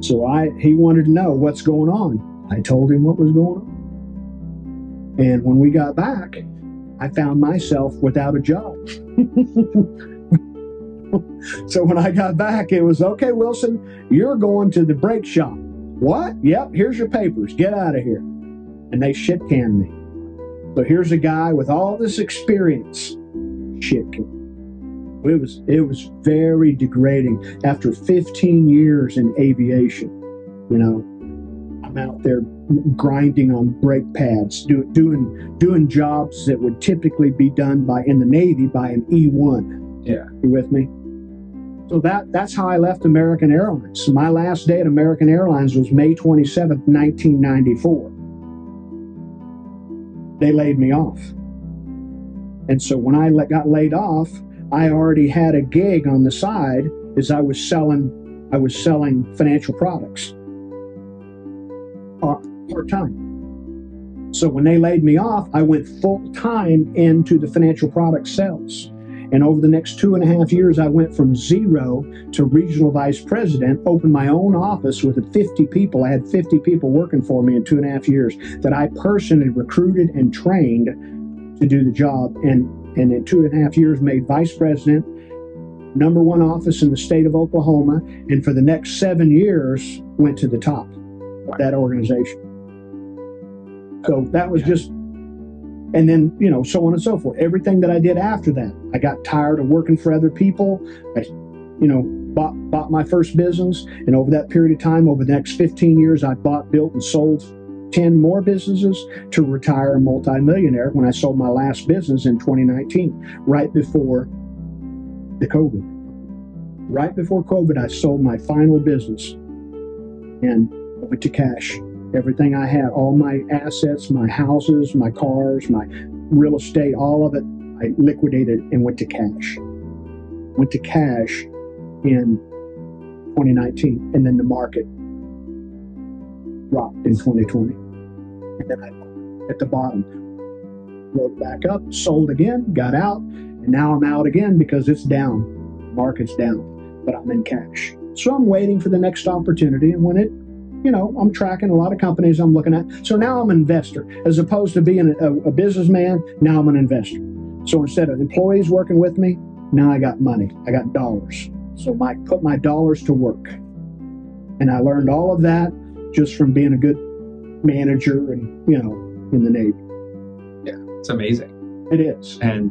So he wanted to know what's going on. I told him what was going on. And when we got back, I found myself without a job. So when I got back, it was, okay, Wilson, you're going to the brake shop. What? Yep, here's your papers. Get out of here. And they shit canned me. So here's a guy with all this experience. Shit canned. It was very degrading. After 15 years in aviation, you know, I'm out there grinding on brake pads, doing jobs that would typically be done in the Navy by an E1. Yeah. You with me? So that's how I left American Airlines. My last day at American Airlines was May 27th, 1994. They laid me off. And so when I got laid off, I already had a gig on the side as I was selling financial products part-time. So when they laid me off, I went full-time into the financial product sales. And over the next 2.5 years, I went from 0 to regional vice president, opened my own office with 50 people. I had 50 people working for me in 2.5 years that I personally recruited and trained to do the job. And in 2.5 years, made vice president, #1 office in the state of Oklahoma. And for the next 7 years, went to the top of that organization. So that was just... And then, you know, so on and so forth. Everything that I did after that, I got tired of working for other people. I, you know, bought my first business. And over that period of time, over the next 15 years, I bought, built, and sold 10 more businesses to retire a multimillionaire when I sold my last business in 2019, right before the COVID. Right before COVID, I sold my final business and went to cash. Everything I had, all my assets, my houses, my cars, my real estate, all of it, I liquidated and went to cash. Went to cash in 2019, and then the market dropped in 2020. And then I, at the bottom, rode back up, sold again, got out, and now I'm out again because it's down. The market's down, but I'm in cash. So I'm waiting for the next opportunity, and when it, you know, I'm tracking a lot of companies I'm looking at. So now I'm an investor. As opposed to being a businessman, now I'm an investor. So instead of employees working with me, now I got money. I got dollars. So I put my dollars to work. And I learned all of that just from being a good manager and, you know, in the Navy. Yeah, it's amazing. It is. And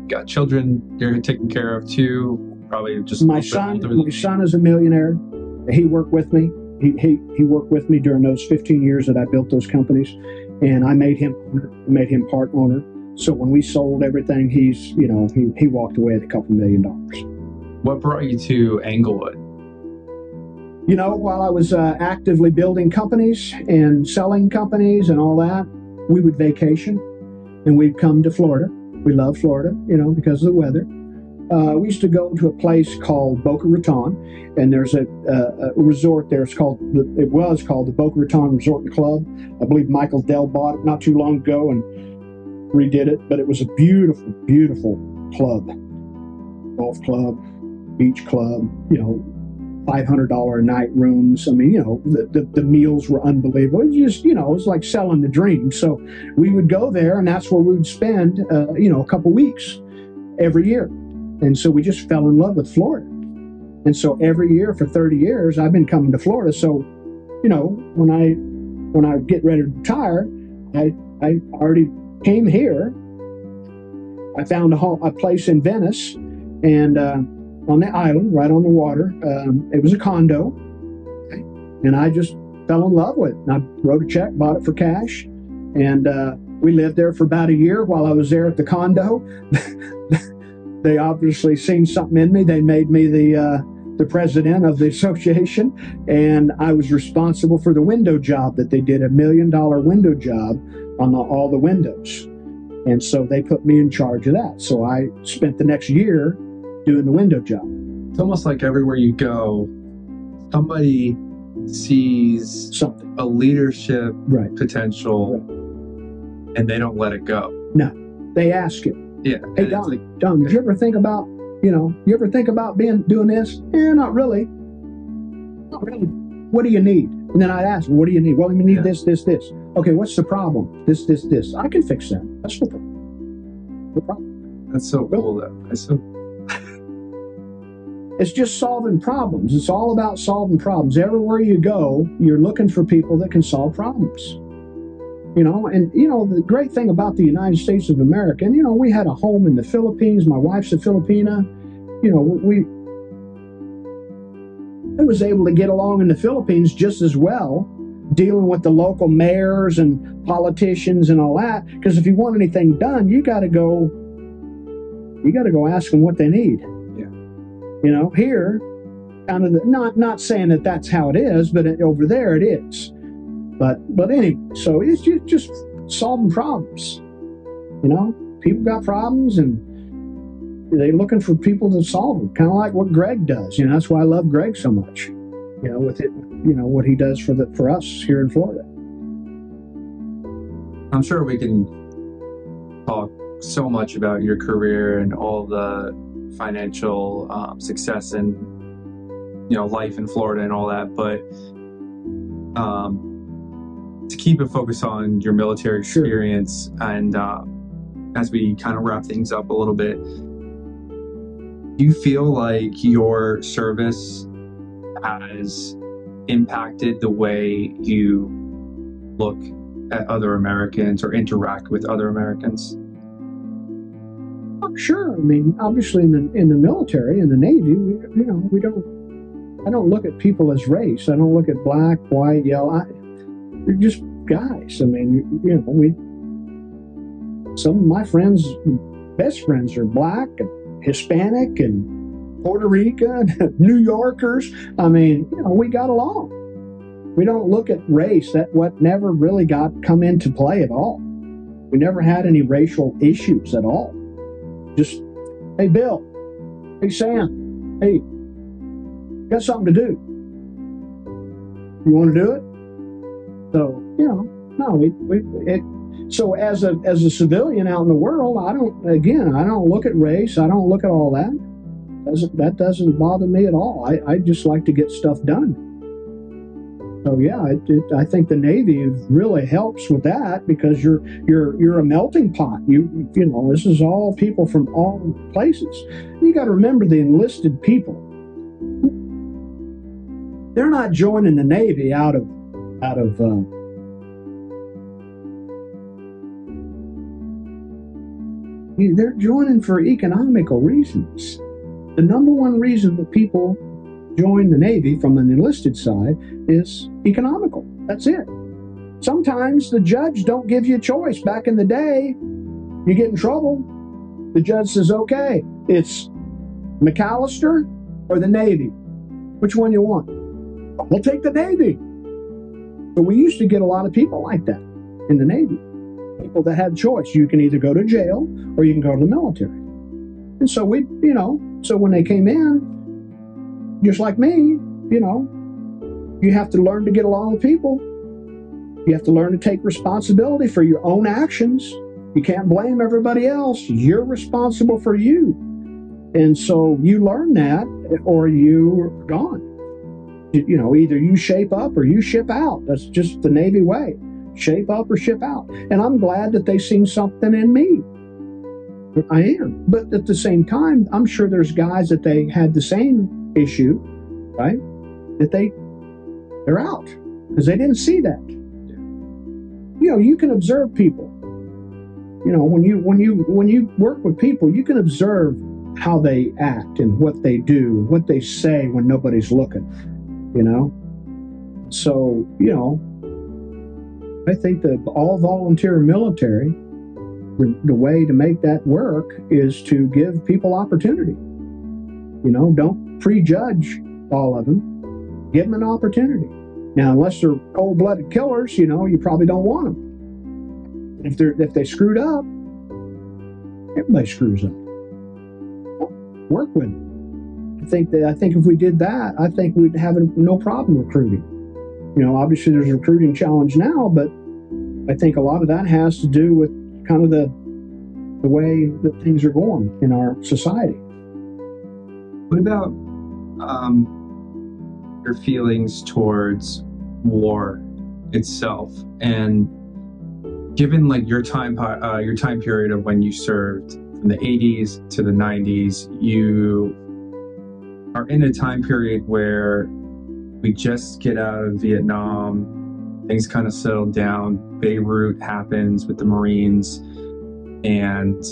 got children you're taking care of too, probably just my son is a millionaire. He worked with me. He worked with me during those 15 years that I built those companies, and I made him part owner. So when we sold everything, he walked away with a couple $1 million. What brought you to Englewood? You know, while I was actively building companies and selling companies and all that, we would vacation and we'd come to Florida. We love Florida, you know, because of the weather. We used to go to a place called Boca Raton, and there's a resort there. It was called the Boca Raton Resort and Club. I believe Michael Dell bought it not too long ago and redid it, but it was a beautiful, beautiful club. Golf club, beach club, you know, $500 a night rooms. I mean, you know, the meals were unbelievable. It was just, you know, it was like selling the dream. So we would go there, and that's where we would spend, you know, a couple weeks every year. And so we just fell in love with Florida. And so every year for 30 years, I've been coming to Florida. So, you know, when I get ready to retire, I already came here. I found a place in Venice, and on the island, right on the water. It was a condo, and I just fell in love with it. And I wrote a check, bought it for cash, and We lived there for about a year while I was there at the condo. They obviously seen something in me. They made me the president of the association, and I was responsible for the window job that they did, $1 million window job on all the windows. And so they put me in charge of that. So I spent the next year doing the window job. It's almost like everywhere you go, somebody sees Something. a leadership Right. potential, and they don't let it go. No, they ask you, Yeah. hey, and it's Don, did you ever think about, you ever think about doing this? Not really. Not really. What do you need? And then I'd ask, what do you need? Well, we need this. Okay, what's the problem? This. I can fix that. That's no problem. No problem. That's so cool, though. It's just solving problems. It's all about solving problems. Everywhere you go, you're looking for people that can solve problems. And the great thing about the United States of America, and we had a home in the Philippines. My wife's a Filipina. I was able to get along in the Philippines just as well, dealing with the local mayors and politicians and all that. Because if you want anything done, you got to go ask them what they need. Yeah. Here, kind of not saying that that's how it is, but over there it is. But anyway, so it's just solving problems. People got problems and they're looking for people to solve them. Kind of like what Greg does. That's why I love Greg so much. With it, what he does for us here in Florida. I'm sure we can talk so much about your career and all the financial success and life in Florida and all that, but to keep it focused on your military experience, and as we kind of wrap things up a little bit, do you feel like your service has impacted the way you look at other Americans or interact with other Americans? Sure. I mean, obviously in the military, in the Navy, I don't look at people as race. I don't look at black, white, yellow. They're just guys. I mean, some of my friends, best friends, are black and Hispanic and Puerto Rican, New Yorkers. I mean, we got along. We don't look at race. That what never really come into play at all. We never had any racial issues at all. Just, hey, Bill, hey, Sam, hey, got something to do. You want to do it? So, so as a civilian out in the world, I don't look at race. I don't look at all that. That doesn't bother me at all. I just like to get stuff done. So yeah, I think the Navy really helps with that, because you're a melting pot. This is all people from all places. You got to remember the enlisted people. They're not joining the Navy out of they're joining for economical reasons. The number one reason that people join the Navy from an enlisted side is economical. That's it. Sometimes the judge don't give you a choice. Back in the day, you get in trouble. The judge says, okay, it's McAllister or the Navy. Which one you want? We'll take the Navy. But we used to get a lot of people like that in the Navy. People that had choice. You can either go to jail or you can go to the military. And so so when they came in, just like me, you have to learn to get along with people. You have to learn to take responsibility for your own actions. You can't blame everybody else. You're responsible for you. And so you learn that or you're gone. Either you shape up or you ship out. That's just the Navy way. Shape up or ship out. And I'm glad that they seen something in me. I am. But at the same time, I'm sure there's guys that they had the same issue, right? That they're out because they didn't see that. You can observe people. When you work with people, you can observe how they act and what they do, what they say when nobody's looking. So I think the all volunteer military, the way to make that work is to give people opportunity. You know, don't prejudge all of them. Give them an opportunity. Now, unless they're cold-blooded killers, you know, you probably don't want them. If they screwed up, everybody screws up. Work with them. I think if we did that, I think we'd have no problem recruiting. You know, obviously there's a recruiting challenge now, but I think a lot of that has to do with kind of the way that things are going in our society. What about your feelings towards war itself, and given like your time period of when you served from the 80s to the 90s, you are in a time period where we just get out of Vietnam, things kind of settled down, Beirut happens with the Marines, and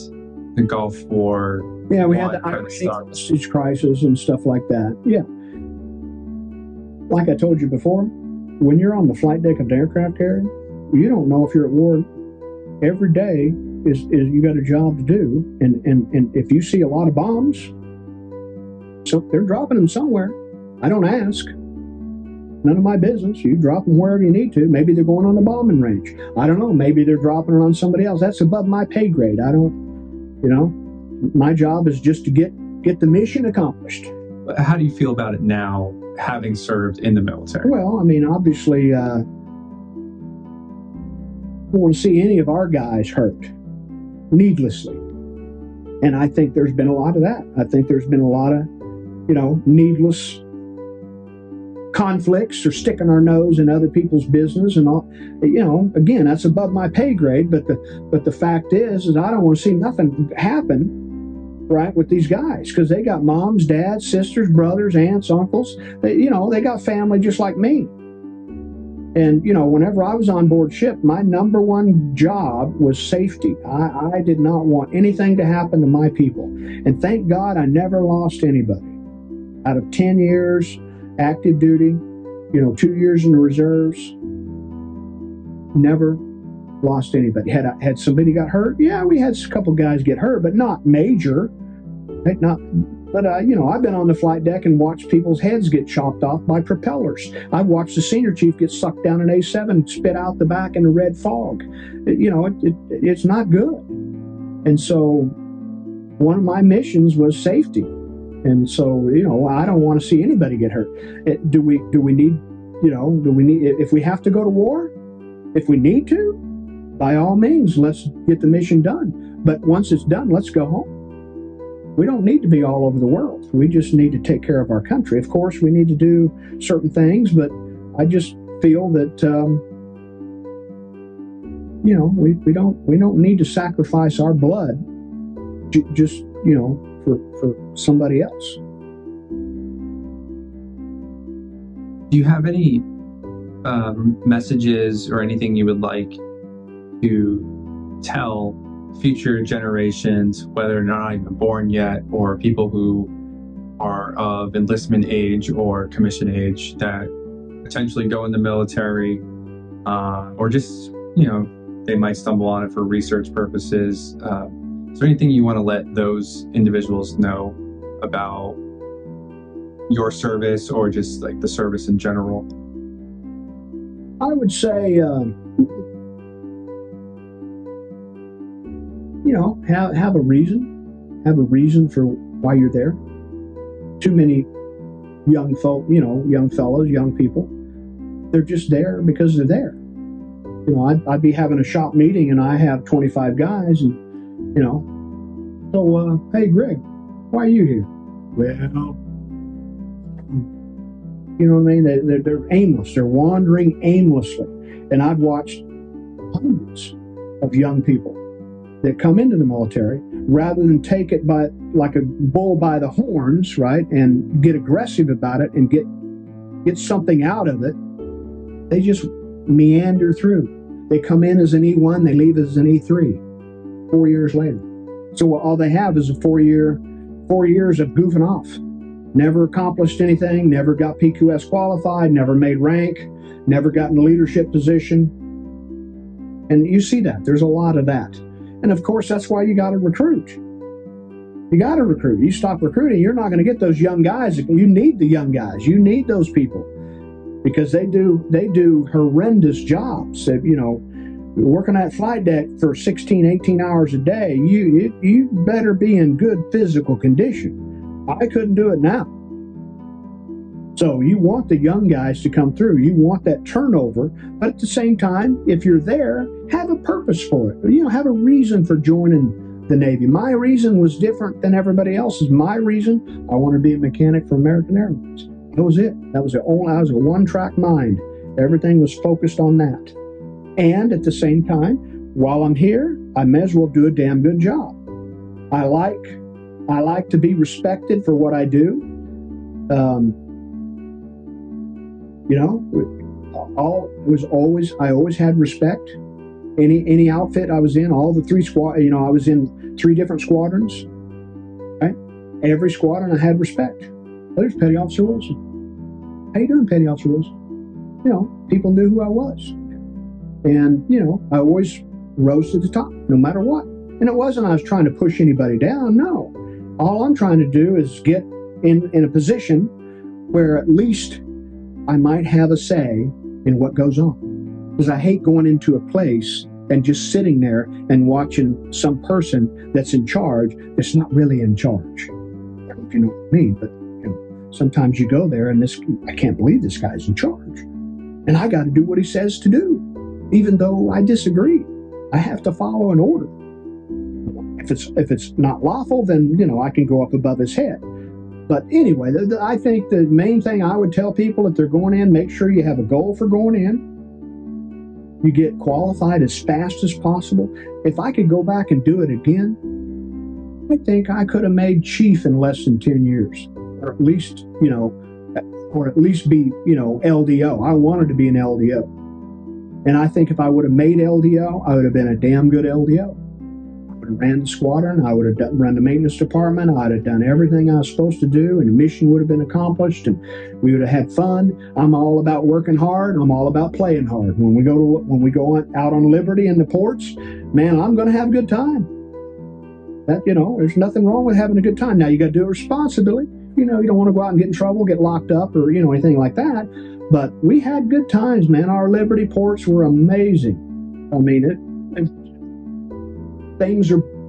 the Gulf War. Yeah, we had the Irish hostage crisis and stuff like that. Yeah. Like I told you before, when you're on the flight deck of an aircraft carrier, you don't know if you're at war. Every day is you got a job to do, and if you see a lot of bombs, so they're dropping them somewhere. I don't ask. None of my business. You drop them wherever you need to. Maybe they're going on the bombing range. I don't know. Maybe they're dropping it on somebody else. That's above my pay grade. I don't, you know, my job is just to get the mission accomplished. How do you feel about it now, having served in the military? Well, I mean, obviously, I don't want to see any of our guys hurt needlessly. And I think there's been a lot of that. I think there's been a lot of, you know, needless conflicts or sticking our nose in other people's business and all. You know, again, that's above my pay grade, but the fact is I don't want to see nothing happen, right, with these guys, because they got moms, dads, sisters, brothers, aunts, uncles. You know, they got family just like me. And, you know, whenever I was on board ship, my number one job was safety. I did not want anything to happen to my people. And thank God I never lost anybody. Out of 10 years, active duty, you know, 2 years in the reserves, never lost anybody. Had somebody got hurt? Yeah, we had a couple guys get hurt, but not major. You know, I've been on the flight deck and watched people's heads get chopped off by propellers. I've watched the senior chief get sucked down an A7, spit out the back in the red fog. You know, it's not good. And so one of my missions was safety. And so, you know, I don't want to see anybody get hurt. Do we need, if we have to go to war, if we need to, by all means, let's get the mission done. But once it's done, let's go home. We don't need to be all over the world. We just need to take care of our country. Of course, we need to do certain things, but I just feel that, you know, we don't need to sacrifice our blood just, you know, for somebody else. Do you have any messages or anything you would like to tell future generations, whether they're not even born yet, or people who are of enlistment age or commission age that potentially go in the military, or just, you know, they might stumble on it for research purposes? Is there anything you want to let those individuals know about your service or just like the service in general? I would say, you know, have a reason for why you're there. Too many young fellows, young people, they're just there because they're there. You know, I'd be having a shop meeting and I have 25 guys, and, you know, so, hey, Greg, why are you here? Well, you know what I mean? They're aimless. They're wandering aimlessly. And I've watched hundreds of young people that come into the military, rather than take it by like a bull by the horns, right, and get aggressive about it and get something out of it, they just meander through. They come in as an E1, they leave as an E3 4 years later. So all they have is 4 years of goofing off. Never accomplished anything, never got PQS qualified, never made rank, never got in a leadership position. And you see that. There's a lot of that. And of course, that's why you got to recruit. You got to recruit. You stop recruiting, you're not going to get those young guys. You need the young guys. You need those people because they do horrendous jobs. You know, working that flight deck for 16, 18 hours a day, you better be in good physical condition. I couldn't do it now. So you want the young guys to come through. You want that turnover, but at the same time, if you're there, have a purpose for it. You know, have a reason for joining the Navy. My reason was different than everybody else's. My reason, I wanted to be a mechanic for American Airlines. That was it. That was the only. I was a one-track mind. Everything was focused on that. And at the same time, while I'm here, I may as well do a damn good job. I like to be respected for what I do. You know, I always had respect. Any outfit I was in, all the three you know, I was in 3 different squadrons. Right? Every squadron I had respect. There's Petty Officer Wilson. How you doing, Petty Officer Wilson? You know, people knew who I was. And, you know, I always rose to the top, no matter what. And it wasn't I was trying to push anybody down, no. All I'm trying to do is get in a position where at least I might have a say in what goes on. Because I hate going into a place and just sitting there and watching some person that's in charge that's not really in charge. I don't know if you know what I mean, but you know, sometimes you go there and I can't believe this guy's in charge. And I got to do what he says to do. Even though I disagree, I have to follow an order. If it's not lawful, then, you know, I can go up above his head. But anyway, I think the main thing I would tell people if they're going in, make sure you have a goal for going in. You get qualified as fast as possible. If I could go back and do it again, I think I could have made chief in less than 10 years. Or at least, you know, or at least be, you know, LDO. I wanted to be an LDO. And I think if I would have made LDO, I would have been a damn good LDO. I would have ran the squadron. I would have run the maintenance department. I'd have done everything I was supposed to do, and the mission would have been accomplished, and we would have had fun. I'm all about working hard. I'm all about playing hard. When we go out on liberty in the ports, man, I'm going to have a good time. That, you know, there's nothing wrong with having a good time. Now you got to do it responsibly. You know, you don't want to go out and get in trouble, get locked up, or, you know, anything like that. But we had good times, man. Our Liberty ports were amazing. I mean,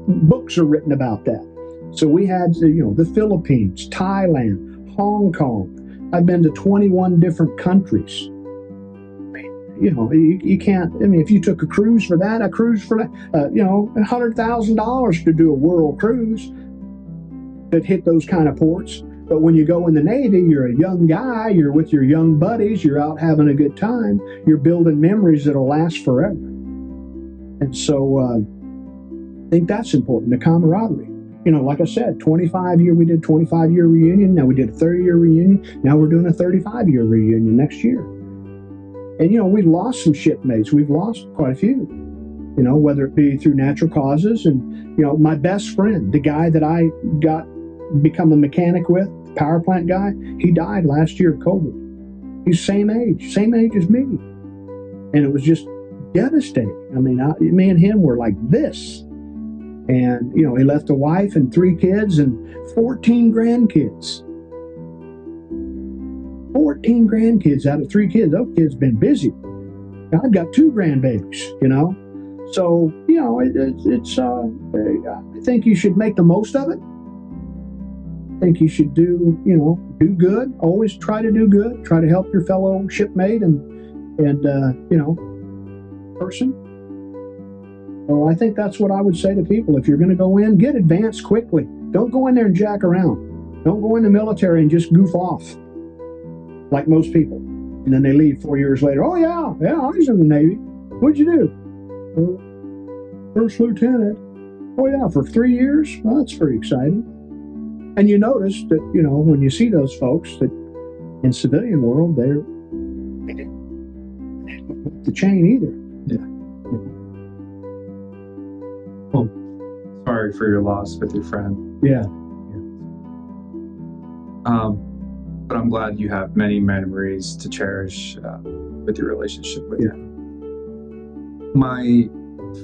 books are written about that. So we had, you know, the Philippines, Thailand, Hong Kong. I've been to 21 different countries. You know, you can't, I mean, if you took a cruise for that, you know, $100,000 to do a world cruise that hit those kind of ports. But when you go in the Navy, you're a young guy, you're with your young buddies, you're out having a good time, you're building memories that'll last forever. And so I think that's important, the camaraderie. You know, like I said, we did 25-year reunion, now we did a 30-year reunion, now we're doing a 35-year reunion next year. And, you know, we've lost some shipmates, we've lost quite a few, you know, whether it be through natural causes. And, you know, my best friend, the guy that I become a mechanic with, the power plant guy, he died last year of COVID. He's same age as me. And it was just devastating. I mean, me and him were like this. And, you know, he left a wife and 3 kids and 14 grandkids. 14 grandkids out of 3 kids. Those kids been busy. I've got 2 grandbabies, you know. So, you know, I think you should make the most of it. I think you should do good. Always try to do good. Try to help your fellow shipmate and you know, person. So I think that's what I would say to people. If you're going to go in, get advanced quickly. Don't go in there and jack around. Don't go in the military and just goof off like most people. And then they leave 4 years later. Oh, yeah, I was in the Navy. What'd you do? First lieutenant. Oh, yeah, for 3 years? Well, that's pretty exciting. And you notice that, you know, when you see those folks that in civilian world, they didn't the chain either. Yeah. Well, sorry for your loss with your friend. Yeah. But I'm glad you have many memories to cherish with your relationship with him. My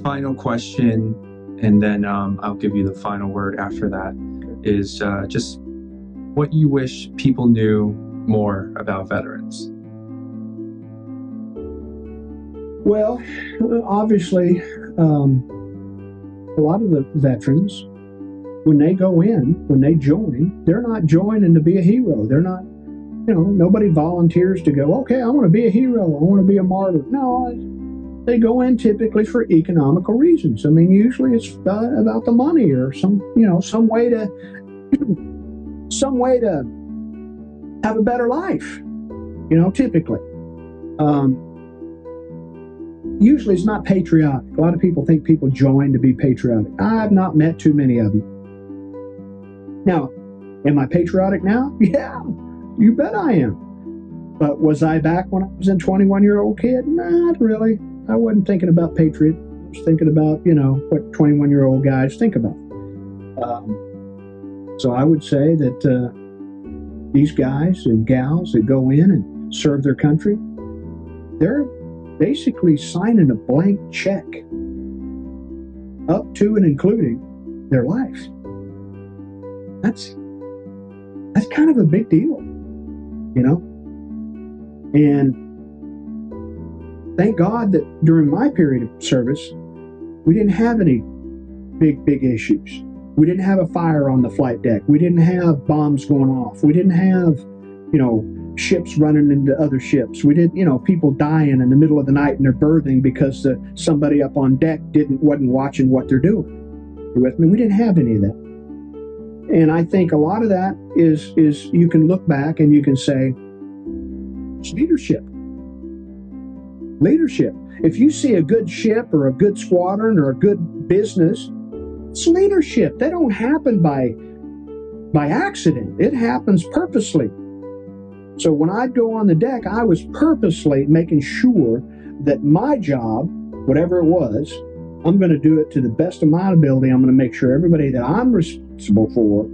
final question, and then I'll give you the final word after that, is just what you wish people knew more about veterans. Well, obviously, a lot of the veterans, when they go in, when they join, they're not joining to be a hero. They're not, nobody volunteers to go, okay, I want to be a hero. I want to be a martyr. No, they go in typically for economical reasons. I mean, usually it's about the money or some way to have a better life, typically. Usually it's not patriotic. A lot of people think people join to be patriotic. I've not met too many of them. Now, am I patriotic now? Yeah, you bet I am. But was I back when I was a 21-year-old kid? Not really. I wasn't thinking about patriot. I was thinking about, what 21-year-old guys think about. So I would say that these guys and gals that go in and serve their country, they're basically signing a blank check up to and including their life. That's kind of a big deal, And thank God that during my period of service, we didn't have any big issues. We didn't have a fire on the flight deck. We didn't have bombs going off. We didn't have, ships running into other ships. We didn't, people dying in the middle of the night in their berthing because somebody up on deck wasn't watching what they're doing. You with me? We didn't have any of that. And I think a lot of that is you can look back and you can say, it's leadership. Leadership. If you see a good ship or a good squadron or a good business, it's leadership. They don't happen by accident. It happens purposely. So when I'd go on the deck, I was purposely making sure that my job, whatever it was, I'm going to do it to the best of my ability. I'm going to make sure everybody that I'm responsible for,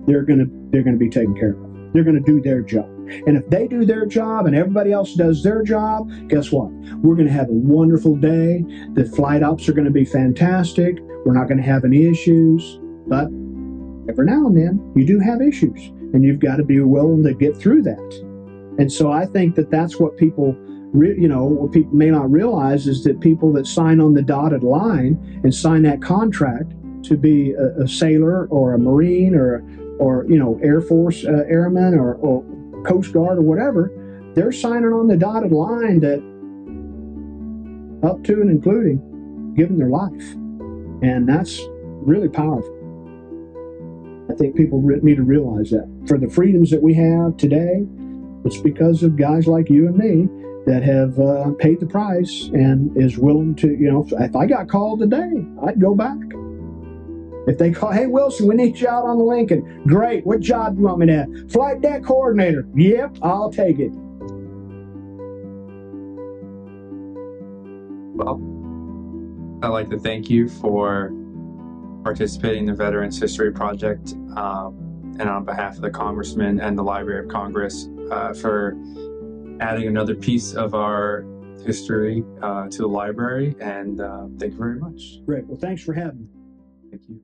they're going to be taken care of. They're going to do their job. And if they do their job and everybody else does their job, guess what? We're going to have a wonderful day. The flight ops are going to be fantastic. We're not going to have any issues. But every now and then, you do have issues. And you've got to be willing to get through that. And so I think that that's what people, what people may not realize is that people that sign on the dotted line and sign that contract to be a sailor or a Marine or Air Force airman or Coast Guard or whatever, they're signing on the dotted line that up to and including giving their life. And that's really powerful. I think people need to realize that. For the freedoms that we have today, it's because of guys like you and me that have paid the price and is willing to, if I got called today, I'd go back. If they call, hey, Wilson, we need you out on the Lincoln. Great. What job do you want me to have? Flight deck coordinator. Yep, I'll take it. Well, I'd like to thank you for participating in the Veterans History Project, and on behalf of the Congressman and the Library of Congress for adding another piece of our history to the library. And thank you very much. Great. Well, thanks for having me. Thank you.